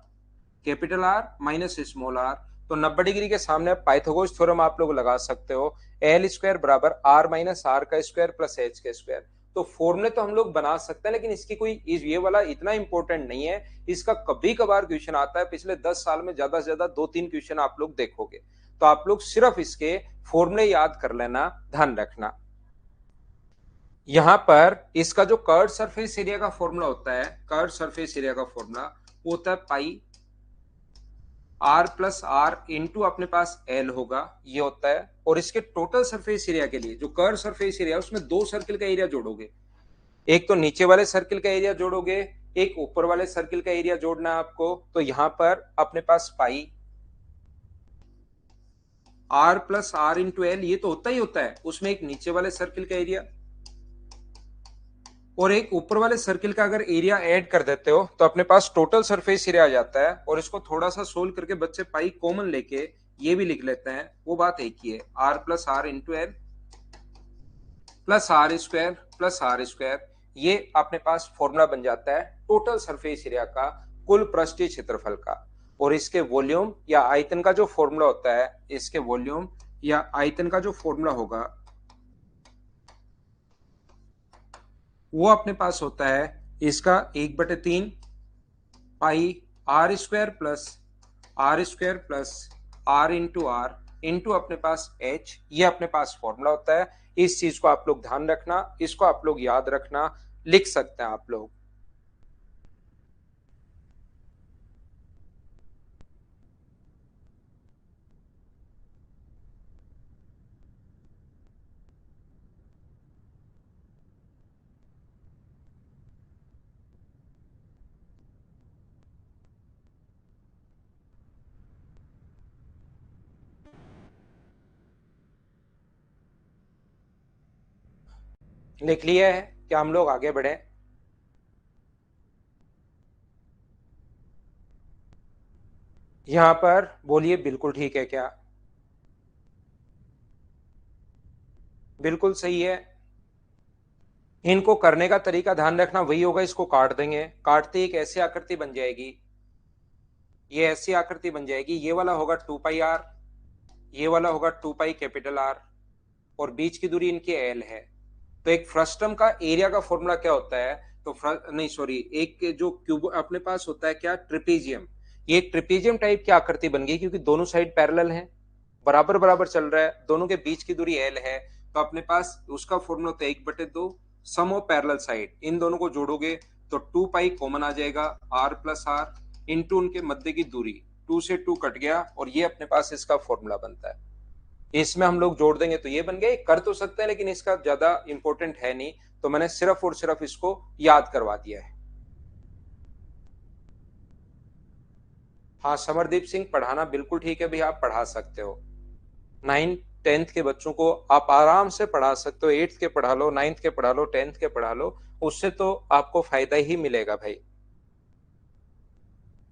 capital R minus small R. तो 90 डिग्री के सामने पाइथागोरस थ्योरम आप लोग लगा सकते हो, एल स्क्वायर बराबर आर माइनस आर का स्क्वायर प्लस एच का स्क्वायर। तो फॉर्मूले तो हम लोग बना सकते हैं, लेकिन इसकी कोई ये वाला इतना इंपॉर्टेंट नहीं है। इसका कभी कभार क्वेश्चन आता है, पिछले 10 साल में ज्यादा से ज्यादा 2-3 क्वेश्चन आप लोग देखोगे। तो आप लोग सिर्फ इसके फॉर्मूले याद कर लेना, ध्यान रखना। यहां पर इसका जो कर्व सरफेस एरिया का फॉर्मूला होता है, कर्व सरफेस एरिया का फॉर्मूला वो होता है पाई आर प्लस आर इंटू अपने पास एल होगा, ये होता है। और इसके टोटल सरफेस एरिया के लिए जो कर्व सरफेस एरिया उसमें दो सर्किल का एरिया जोड़ोगे, एक तो नीचे वाले सर्किल का एरिया जोड़ोगे, एक ऊपर वाले सर्किल का एरिया जोड़ना है आपको। तो यहां पर अपने पास pi r plus are into l, ये तो होता ही होता है, उसमें एक नीचे वाले सर्किल का एरिया और एक ऊपर वाले सर्किल का अगर एरिया ऐड कर देते हो तो अपने पास टोटल सरफेस एरिया आ जाता है। और इसको थोड़ा सा सोल्व करके बच्चे पाई कॉमन लेके ये भी लिख लेते हैं, वो बात एक ही है, R plus are into L plus R square plus R square. ये अपने पास फॉर्मूला बन जाता है टोटल सरफेस एरिया का, कुल पृष्ठीय क्षेत्रफल का। और इसके वॉल्यूम या आयतन का जो फॉर्मूला होता है, इसके वॉल्यूम या आयतन का जो फॉर्मूला होगा वो अपने पास होता है इसका 1/3 pi are square plus are into अपने पास एच, ये अपने पास फॉर्मूला होता है। इस चीज को आप लोग ध्यान रखना, इसको आप लोग याद रखना, लिख सकते हैं आप लोग। लिख लिया है क्या हम लोग आगे बढ़े? यहां पर बोलिए बिल्कुल ठीक है क्या? बिल्कुल सही है। इनको करने का तरीका ध्यान रखना वही होगा, इसको काट देंगे, काटते एक ऐसी आकृति बन जाएगी, ये ऐसी आकृति बन जाएगी। ये वाला होगा 2 पाई आर, ये वाला होगा 2 पाई कैपिटल आर, और बीच की दूरी इनकी एल है। तो एक फ्रस्टम का एरिया का फॉर्मूला क्या होता है, तो नहीं सॉरी, एक जो क्यूब अपने पास होता है क्या, ट्रिपीजियम। ये एक ट्रिपीजियम टाइप की आकृति बन गई, क्योंकि दोनों साइड पैरेलल हैं, बराबर बराबर चल रहा है, दोनों के बीच की दूरी एल है। तो अपने पास उसका फॉर्मूला होता है 1/2 सम ऑफ पैरेलल साइड। इन दोनों को जोड़ोगे तो 2 पाई कॉमन आ जाएगा, आर प्लस आर इंटू उनके मध्य की दूरी, 2 से 2 कट गया, और ये अपने पास इसका फॉर्मूला बनता है। इसमें हम लोग जोड़ देंगे तो ये बन गया। कर तो सकते हैं लेकिन इसका ज्यादा इंपॉर्टेंट है नहीं, तो मैंने सिर्फ और सिर्फ इसको याद करवा दिया है। हाँ समरदीप सिंह, पढ़ाना बिल्कुल ठीक है भैया, आप पढ़ा सकते हो। 9th-10th के बच्चों को आप आराम से पढ़ा सकते हो, 8th के पढ़ा लो, 9th के पढ़ा लो, 10th के पढ़ा लो, उससे तो आपको फायदा ही मिलेगा भाई।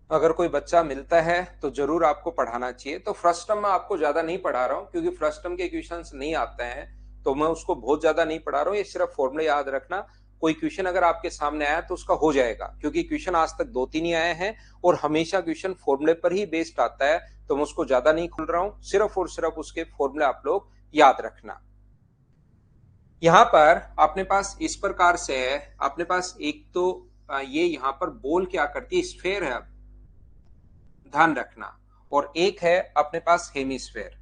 अगर कोई बच्चा मिलता है तो जरूर आपको पढ़ाना चाहिए। तो फर्स्ट टर्म में आपको ज्यादा नहीं पढ़ा रहा हूँ, क्योंकि फर्स्ट टर्म के क्वेश्चंस नहीं आते हैं, तो मैं उसको बहुत ज्यादा नहीं पढ़ा रहा हूँ। ये सिर्फ फॉर्मूले याद रखना, कोई क्वेश्चन अगर आपके सामने आया तो उसका हो जाएगा, क्योंकि क्वेश्चन आज तक 2-3 ही आए हैं और हमेशा क्वेश्चन फॉर्मूले पर ही बेस्ड आता है। तो मैं उसको ज्यादा नहीं खोल रहा हूँ, सिर्फ और सिर्फ उसके फॉर्मूले आप लोग याद रखना। यहाँ पर अपने पास इस प्रकार से है, अपने पास एक तो ये यहाँ पर बॉल क्या करती है, स्फेयर है, ध्यान रखना, और एक है अपने पास हेमिस्फेयर।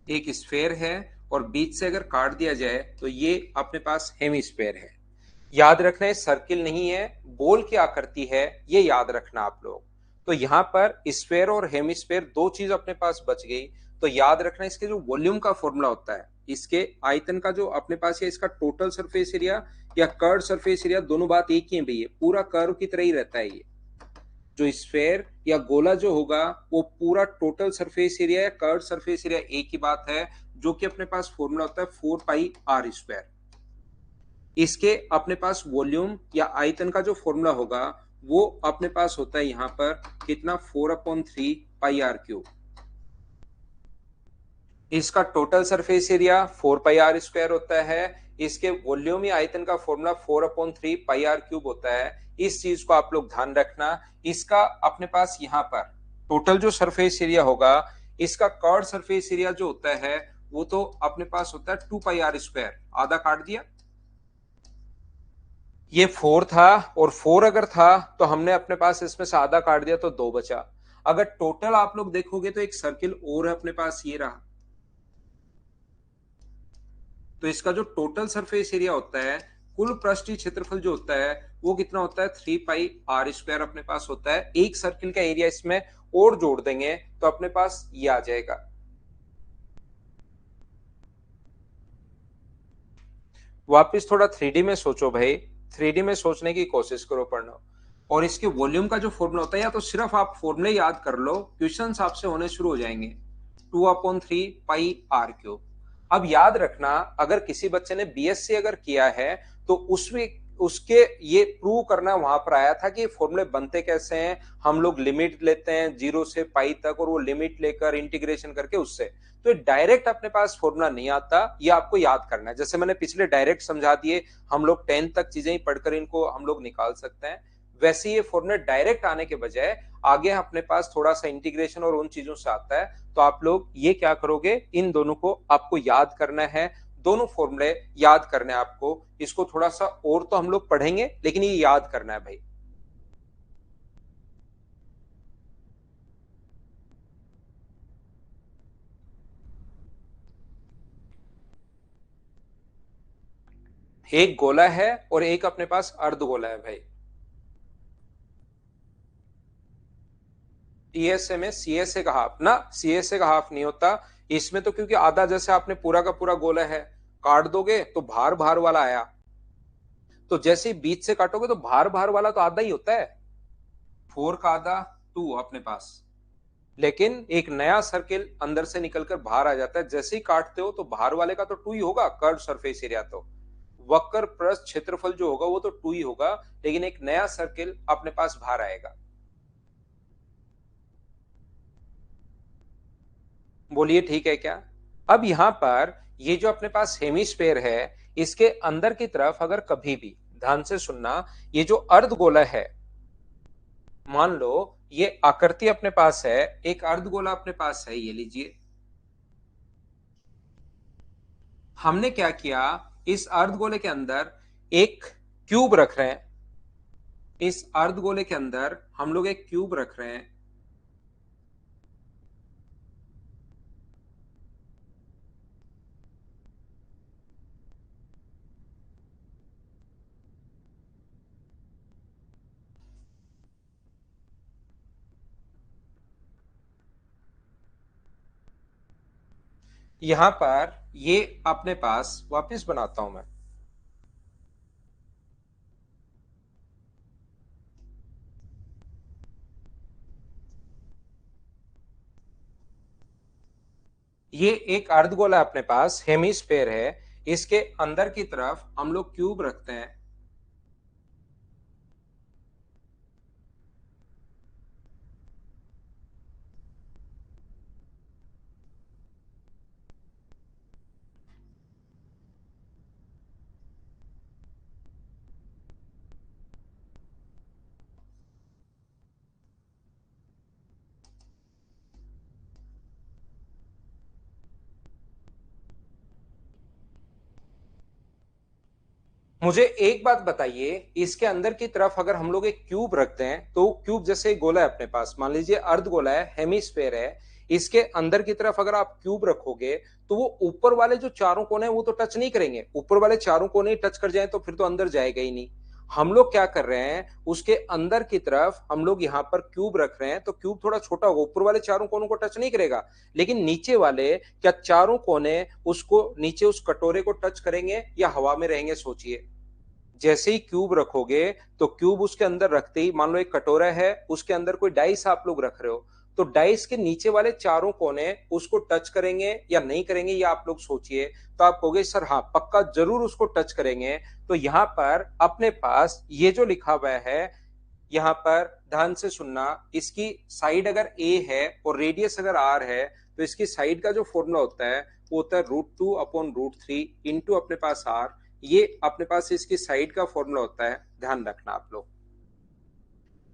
एक स्फेयर है और बीच से अगर काट दिया जाए तो ये अपने पास हेमिस्फेयर है। याद रखना, सर्किल नहीं है, बॉल की आकृति है, ये याद रखना आप लोग। तो यहां पर स्फेयर और हेमिस्फेयर दो चीज अपने पास बच गई। तो याद रखना, इसके जो वॉल्यूम का फॉर्मूला होता है, इसके आयतन का जो अपने पास है, इसका टोटल सरफेस एरिया या कर्व सरफेस एरिया, दोनों बात एक ही है भैया, पूरा कर्व की तरह ही रहता है ये। जो स्फेयर या गोला जो होगा वो पूरा टोटल सरफेस एरिया या कर्व सरफेस एरिया एक ही बात है, जो कि अपने पास फॉर्मूला होता है 4πr²। इसके अपने पास वॉल्यूम या आयतन का जो फॉर्मूला होगा वो अपने पास होता है यहाँ पर कितना 4/3πr³। इसका टोटल सरफेस एरिया 4πr² होता है। इसके वॉल्यूम या आयतन का फॉर्मूला 4/3πr³ होता है। इस चीज को आप लोग ध्यान रखना। इसका अपने पास यहाँ पर टोटल जो सरफेस एरिया होगा, इसका कर्व सरफेस एरिया जो होता है वो तो अपने पास होता है 2πr²। आधा काट दिया, ये 4 था और 4 अगर था तो हमने अपने पास इसमें से आधा काट दिया तो 2 बचा। अगर टोटल आप लोग देखोगे तो एक सर्किल और है अपने पास, ये रहा। तो इसका जो टोटल सरफेस एरिया होता है, कुल पृष्ठीय क्षेत्रफल जो होता है वो कितना होता है 3πr² अपने पास होता है। एक सर्किल का एरिया इसमें और जोड़ देंगे तो अपने पास ये आ जाएगा। वापस थोड़ा 3D में सोचो भाई, 3D में सोचने की कोशिश करो पढ़ना। और इसके वॉल्यूम का जो फॉर्मूला होता है, या तो सिर्फ आप फॉर्मूले याद कर लो, क्वेश्चंस आपसे होने शुरू हो जाएंगे। 2/3πr³। अब याद रखना, अगर किसी बच्चे ने बीएससी अगर किया है तो उसमें उसके ये प्रूव करना वहां पर आया था कि फॉर्मूले बनते कैसे हैं। हम लोग लिमिट लेते हैं 0 से पाई तक और वो लिमिट लेकर इंटीग्रेशन करके उससे, तो डायरेक्ट अपने पास फॉर्मूला नहीं आता, ये आपको याद करना है। जैसे मैंने पिछले डायरेक्ट समझा दिए, हम लोग 10 तक चीजें ही पढ़कर इनको हम लोग निकाल सकते हैं। वैसे ये फॉर्मूले डायरेक्ट आने के बजाय आगे अपने पास थोड़ा सा इंटीग्रेशन और उन चीजों से आता है। तो आप लोग ये क्या करोगे, इन दोनों को आपको याद करना है, दोनों फॉर्मूले याद करने हैं आपको। इसको थोड़ा सा और तो हम लोग पढ़ेंगे, लेकिन ये याद करना है भाई। एक गोला है और एक अपने पास अर्धगोला है भाई। टीएसए में सीएसए का हाफ ना, सीएसए का हाफ नहीं होता इसमें तो, क्योंकि आधा जैसे आपने पूरा का पूरा गोला है काट दोगे तो भार भार वाला आया, तो जैसे ही बीच से काटोगे तो भार भार वाला तो आधा ही होता है। 4 का आधा 2 अपने पास, लेकिन एक नया सर्किल अंदर से निकलकर बाहर आ जाता है। जैसे ही काटते हो तो बाहर वाले का तो 2 ही होगा, कर्व सरफेस एरिया, तो वक्र पृष्ठ क्षेत्रफल जो होगा वो तो 2 ही होगा, लेकिन एक नया सर्किल अपने पास बाहर आएगा। बोलिए ठीक है क्या। अब यहां पर ये जो अपने पास हेमिस्फेयर है, इसके अंदर की तरफ अगर कभी भी, ध्यान से सुनना, ये जो अर्धगोला है, मान लो ये आकृति अपने पास है, एक अर्धगोला अपने पास है, ये लीजिए। हमने क्या किया, इस अर्धगोले के अंदर एक क्यूब रख रहे हैं। इस अर्धगोले के अंदर हम लोग एक क्यूब रख रहे हैं। यहां पर ये अपने पास वापस बनाता हूं मैं। ये एक अर्धगोला अपने पास हेमिस्फेयर है, इसके अंदर की तरफ हम लोग क्यूब रखते हैं। मुझे एक बात बताइए, इसके अंदर की तरफ अगर हम लोग एक क्यूब रखते हैं, तो क्यूब जैसे गोला है अपने पास, मान लीजिए अर्धगोला है, हेमिस्फेयर है, इसके अंदर की तरफ अगर आप क्यूब रखोगे तो वो ऊपर वाले जो चारों कोने हैं वो तो टच नहीं करेंगे। ऊपर वाले चारों कोने टच कर जाए तो फिर तो अंदर जाएगा ही नहीं। हम लोग क्या कर रहे हैं, उसके अंदर की तरफ हम लोग यहाँ पर क्यूब रख रहे हैं, तो क्यूब थोड़ा छोटा होगा, ऊपर वाले चारों कोनों को टच नहीं करेगा, लेकिन नीचे वाले क्या चारों कोने उसको नीचे उस कटोरे को टच करेंगे या हवा में रहेंगे, सोचिए। जैसे ही क्यूब रखोगे तो क्यूब उसके अंदर रखते ही, मान लो एक कटोरा है, उसके अंदर कोई डाइस आप लोग रख रहे हो, तो डाइस के नीचे वाले चारों कोने उसको टच करेंगे या नहीं करेंगे, ये आप लोग सोचिए। तो आप कहोगे सर हाँ पक्का जरूर उसको टच करेंगे। तो यहां पर अपने पास ये जो लिखा हुआ है, यहां पर ध्यान से सुनना, इसकी साइड अगर ए है और रेडियस अगर आर है, तो इसकी साइड का जो फॉर्मूला होता है वो होता है √2/√3 इंटू अपने पास आर। ये अपने पास इसकी साइड का फॉर्मूला होता है, ध्यान रखना आप लोग।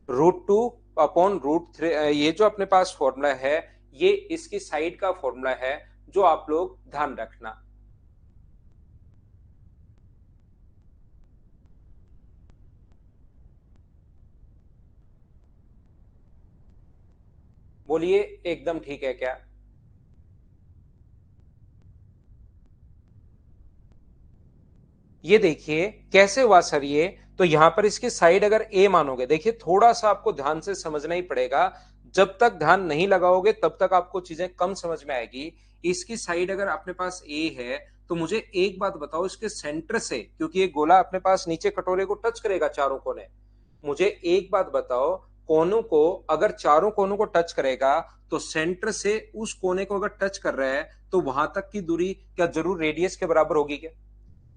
√2/√3 ये जो अपने पास फॉर्मूला है, ये इसकी साइड का फॉर्मूला है, जो आप लोग ध्यान रखना। बोलिए एकदम ठीक है क्या? ये देखिए कैसे हुआ सर ये। तो यहां पर इसकी साइड अगर ए मानोगे, देखिए थोड़ा सा आपको ध्यान से समझना ही पड़ेगा, जब तक ध्यान नहीं लगाओगे तब तक आपको चीजें कम समझ में आएगी। इसकी साइड अगर अपने पास ए है, तो मुझे एक बात बताओ, इसके सेंटर से, क्योंकि ये गोला अपने पास नीचे कटोरे को टच करेगा चारों कोने, मुझे एक बात बताओ, कोनों को अगर चारों कोनों को टच करेगा, तो सेंटर से उस कोने को अगर टच कर रहा है, तो वहां तक की दूरी क्या जरूर रेडियस के बराबर होगी क्या?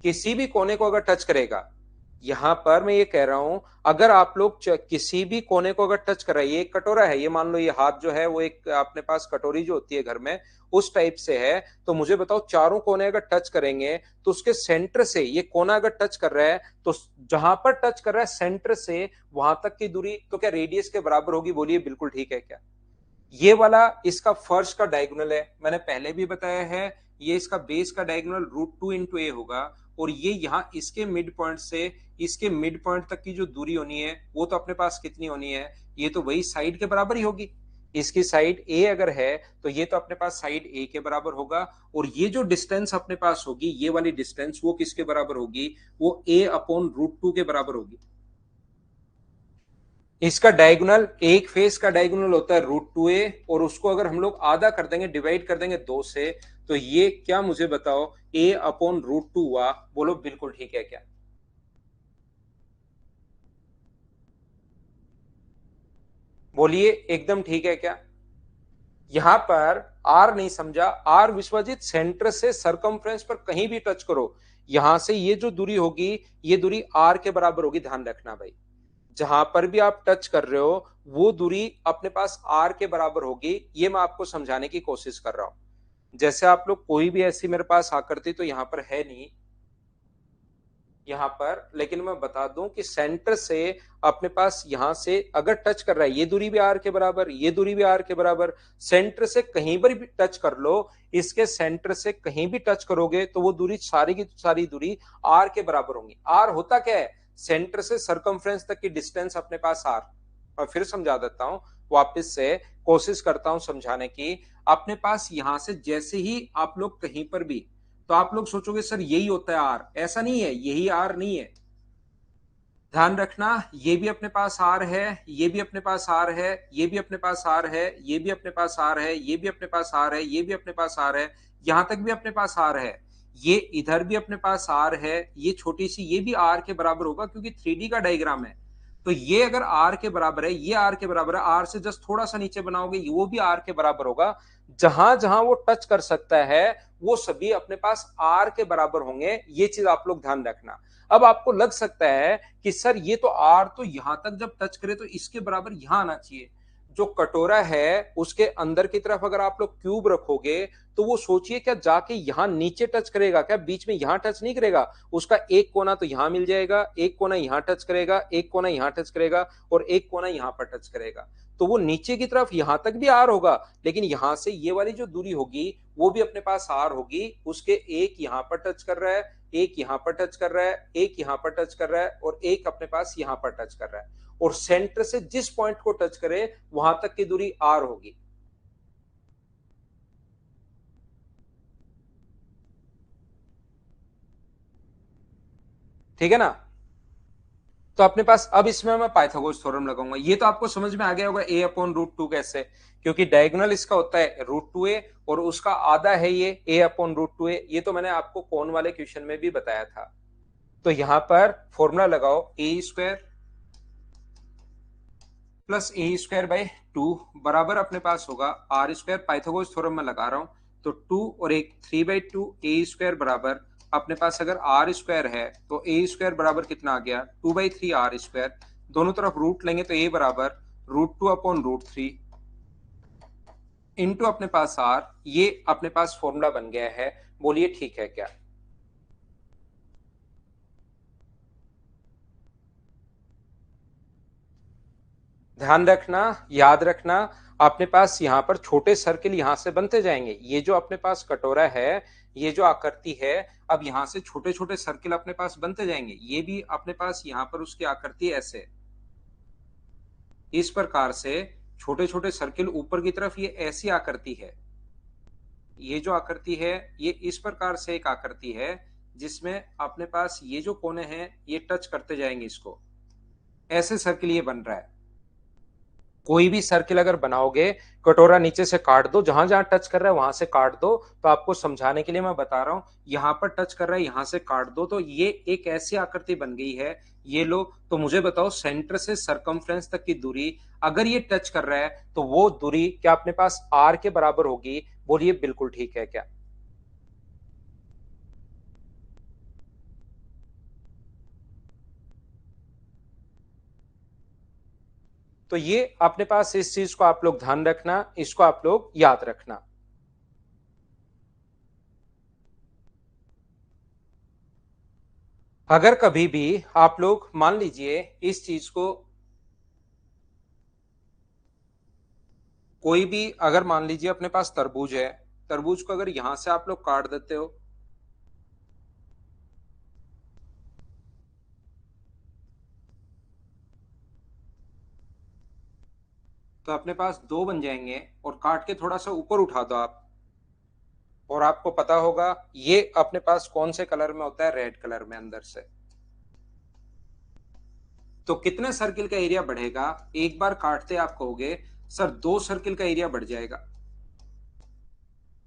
किसी भी कोने को अगर टच करेगा, यहां पर मैं ये कह रहा हूं, अगर आप लोग किसी भी कोने को अगर टच कर रहा है, ये एक कटोरा है, ये मान लो ये हाथ जो है वो एक अपने पास कटोरी जो होती है घर में उस टाइप से है, तो मुझे बताओ चारों कोने अगर टच करेंगे, तो उसके सेंटर से ये कोना अगर टच कर रहा है, तो जहां पर टच कर रहा है सेंटर से वहां तक की दूरी तो क्या रेडियस के बराबर होगी? बोलिए बिल्कुल ठीक है क्या? ये वाला इसका फर्श का डायगोनल है, मैंने पहले भी बताया है, ये इसका बेस का डायगोनल √2 × a होगा, और ये यहाँ इसके मिड पॉइंट से इसके मिड पॉइंट तक की जो दूरी होनी है वो तो अपने पास कितनी होनी है? ये तो वही साइड के बराबर ही होगी। इसकी साइड ए अगर है, तो ये तो अपने पास साइड ए के बराबर होगा, और ये जो डिस्टेंस अपने पास होगी, ये वाली डिस्टेंस वो किसके बराबर होगी? वो a/√2 के बराबर होगी। इसका डायगोनल, एक फेस का डायगोनल होता है √2a, और उसको अगर हम लोग आधा कर देंगे, डिवाइड कर देंगे 2 से, तो ये क्या मुझे बताओ a/√2 हुआ। बोलो बिल्कुल ठीक है क्या? बोलिए एकदम ठीक है क्या? यहां पर आर नहीं समझा, आर विश्वजीत सेंटर से सरकमफ्रेंस पर कहीं भी टच करो, यहां से ये जो दूरी होगी, ये दूरी आर के बराबर होगी, ध्यान रखना भाई। जहां पर भी आप टच कर रहे हो वो दूरी अपने पास आर के बराबर होगी, ये मैं आपको समझाने की कोशिश कर रहा हूं। जैसे आप लोग कोई भी ऐसी मेरे पास आकृति तो यहां पर है नहीं, यहां पर, लेकिन मैं बता दूं कि सेंटर से अपने पास यहां से अगर टच कर रहा है, ये दूरी भी आर के बराबर, ये दूरी भी आर के बराबर, सेंटर से कहीं पर भी टच कर लो, इसके सेंटर से कहीं भी टच करोगे तो वो दूरी सारी की सारी दूरी आर के बराबर होंगी। आर होता क्या है? सेंटर से सरकमफ्रेंस तक की डिस्टेंस अपने पास आर। और फिर समझा देता हूं, वापस से कोशिश करता हूं समझाने की। अपने पास यहां से जैसे ही आप लोग कहीं पर भी, तो आप लोग सोचोगे सर यही होता है आर, ऐसा नहीं है, यही आर नहीं है। ध्यान रखना, ये भी अपने पास आर है, ये भी अपने पास आर है, ये भी अपने पास आर है, ये भी अपने पास आर है, ये भी अपने पास आर है, ये भी अपने पास आर है, यहां तक भी अपने पास आर है, ये इधर भी अपने पास आर है, ये छोटी सी ये भी आर के बराबर होगा, क्योंकि 3D का डायग्राम है। तो ये अगर आर के बराबर है, ये आर के बराबर है, आर से जस्ट थोड़ा सा नीचे बनाओगे वो भी आर के बराबर होगा। जहां जहां वो टच कर सकता है वो सभी अपने पास आर के बराबर होंगे, ये चीज आप लोग ध्यान रखना। अब आपको लग सकता है कि सर ये तो आर तो यहां तक जब टच करे तो इसके बराबर यहां आना चाहिए। जो कटोरा है उसके अंदर की तरफ अगर आप लोग क्यूब रखोगे, तो वो सोचिए क्या जाके यहां नीचे टच करेगा क्या? बीच में यहां टच नहीं करेगा, उसका एक कोना तो यहां मिल जाएगा, एक कोना यहां टच करेगा, एक कोना यहां टच करेगा, और एक कोना यहां पर टच करेगा। तो वो नीचे की तरफ यहां तक भी आर होगा, लेकिन यहां से ये वाली जो दूरी होगी वो भी अपने पास आर होगी। उसके एक यहां पर टच कर रहा है, एक यहां पर टच कर रहा है, एक यहां पर टच कर रहा है, और एक अपने पास यहां पर टच कर रहा है, और सेंटर से जिस पॉइंट को टच करे वहां तक की दूरी आर होगी। ठीक है ना? तो अपने पास अब इसमें मैं पाइथागोरस थ्योरम लगाऊंगा। ये तो आपको समझ में आ गया होगा a/√2 कैसे, क्योंकि डायगोनल इसका होता है √2a और उसका आधा है ये a/√2a। ये तो मैंने आपको कौन वाले क्वेश्चन में भी बताया था। तो यहां पर फॉर्मूला लगाओ a square plus a square by 2 बराबर अपने पास होगा आर स्क्वायर, पाइथागोरस थ्योरम में लगा रहा हूं तो 2 और एक 3/2 ए स्क्वायर बराबर अपने पास अगर आर स्क्वायर है तो ए स्क्वायर बराबर कितना आ गया 2/3 आर स्क्वायर, दोनों तरफ रूट लेंगे तो ए बराबर √2/√3 इंटू अपने पास आर, ये अपने पास फॉर्मूला बन गया है। बोलिए ठीक है क्या? ध्यान रखना, याद रखना, अपने पास यहाँ पर छोटे सर्किल यहां से बनते जाएंगे। ये जो अपने पास कटोरा है, ये जो आकृति है, अब यहां से छोटे छोटे सर्किल अपने पास बनते जाएंगे। ये भी अपने पास यहाँ पर उसकी आकृति ऐसे इस प्रकार से छोटे छोटे सर्किल ऊपर की तरफ, ये ऐसी आकृति है। ये जो आकृति है ये इस प्रकार से एक आकृति है जिसमें अपने पास ये जो कोने हैं ये टच करते जाएंगे इसको, ऐसे सर्किल ये बन रहा है। कोई भी सर्किल अगर बनाओगे, कटोरा नीचे से काट दो, जहां जहां टच कर रहा है वहां से काट दो। तो आपको समझाने के लिए मैं बता रहा हूं, यहां पर टच कर रहा है यहां से काट दो, तो ये एक ऐसी आकृति बन गई है। ये लो, तो मुझे बताओ सेंटर से सरकमफ्रेंस तक की दूरी अगर ये टच कर रहा है तो वो दूरी क्या अपने पास आर के बराबर होगी? बोलिए बिल्कुल ठीक है क्या? तो ये अपने पास इस चीज को आप लोग ध्यान रखना, इसको आप लोग याद रखना। अगर कभी भी आप लोग मान लीजिए इस चीज को, कोई भी अगर मान लीजिए अपने पास तरबूज है, तरबूज को अगर यहां से आप लोग काट देते हो तो अपने पास दो बन जाएंगे, और काट के थोड़ा सा ऊपर उठा दो आप, और आपको पता होगा ये अपने पास कौन से कलर में होता है? रेड कलर में अंदर से। तो कितने सर्किल का एरिया बढ़ेगा? एक बार काटते आप कहोगे सर 2 सर्किल का एरिया बढ़ जाएगा।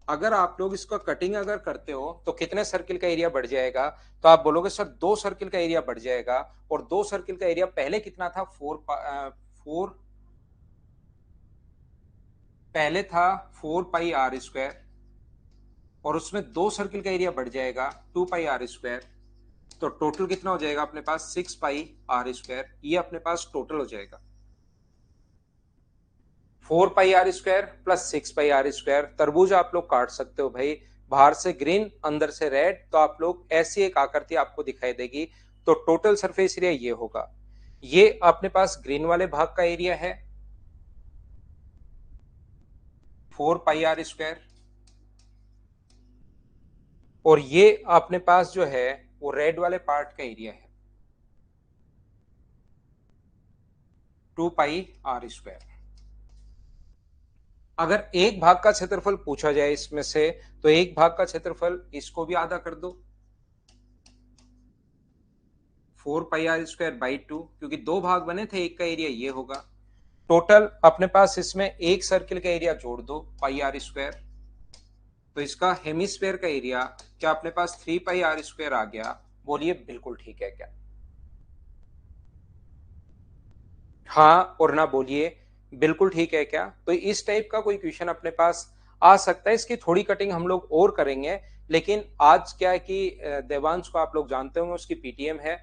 अगर आप लोग इसका कटिंग अगर करते हो तो कितने सर्किल का एरिया बढ़ जाएगा? तो आप बोलोगे सर 2 सर्किल का एरिया बढ़ जाएगा। और 2 सर्किल का एरिया पहले कितना था? 4 पहले था 4πr², और उसमें 2 सर्किल का एरिया बढ़ जाएगा 2πr²। तो टोटल कितना हो जाएगा अपने पास? 6πr²। ये अपने पास टोटल हो जाएगा 4πr² प्लस 6πr²। तरबूज आप लोग काट सकते हो भाई, बाहर से ग्रीन अंदर से रेड, तो आप लोग ऐसी एक आकृति आपको दिखाई देगी। तो टोटल सरफेस एरिया ये होगा। ये अपने पास ग्रीन वाले भाग का एरिया है 4πr², और ये अपने पास जो है वो रेड वाले पार्ट का एरिया है 2πr²। अगर एक भाग का क्षेत्रफल पूछा जाए इसमें से, तो एक भाग का क्षेत्रफल इसको भी आधा कर दो 4πr²/2, क्योंकि दो भाग बने थे, एक का एरिया ये होगा। टोटल अपने पास इसमें एक सर्किल का एरिया जोड़ दो πr², तो इसका हेमिस्फेयर का एरिया क्या अपने पास 3πr² आ गया? बोलिए बिल्कुल ठीक है क्या? हाँ और ना बोलिए बिल्कुल ठीक है क्या? तो इस टाइप का कोई क्वेश्चन अपने पास आ सकता है। इसकी थोड़ी कटिंग हम लोग और करेंगे, लेकिन आज क्या है कि देवांश को आप लोग जानते होंगे, उसकी पीटीएम है,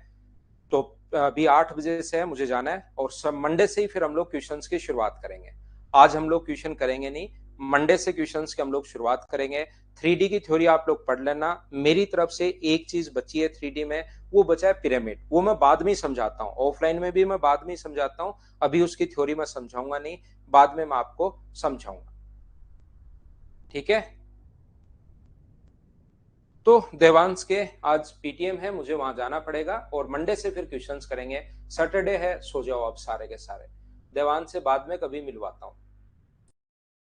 तो अभी 8 बजे से है, मुझे जाना है, और सब मंडे से ही फिर हम लोग क्वेश्चंस की शुरुआत करेंगे। आज हम लोग क्वेश्चन करेंगे नहीं, मंडे से क्वेश्चंस की हम लोग शुरुआत करेंगे। 3D की थ्योरी आप लोग पढ़ लेना। मेरी तरफ से एक चीज बची है 3D में, वो बचा है पिरामिड, वो मैं बाद में ही समझाता हूँ। ऑफलाइन में भी मैं बाद में ही समझाता हूँ, अभी उसकी थ्योरी मैं समझाऊंगा नहीं, बाद में मैं आपको समझाऊंगा। ठीक है? तो देवांश के आज पीटीएम है, मुझे वहां जाना पड़ेगा, और मंडे से फिर क्वेश्चंस करेंगे। सैटरडे है, सो जाओ आप सारे के सारे। देवांश से बाद में कभी मिलवाता हूं।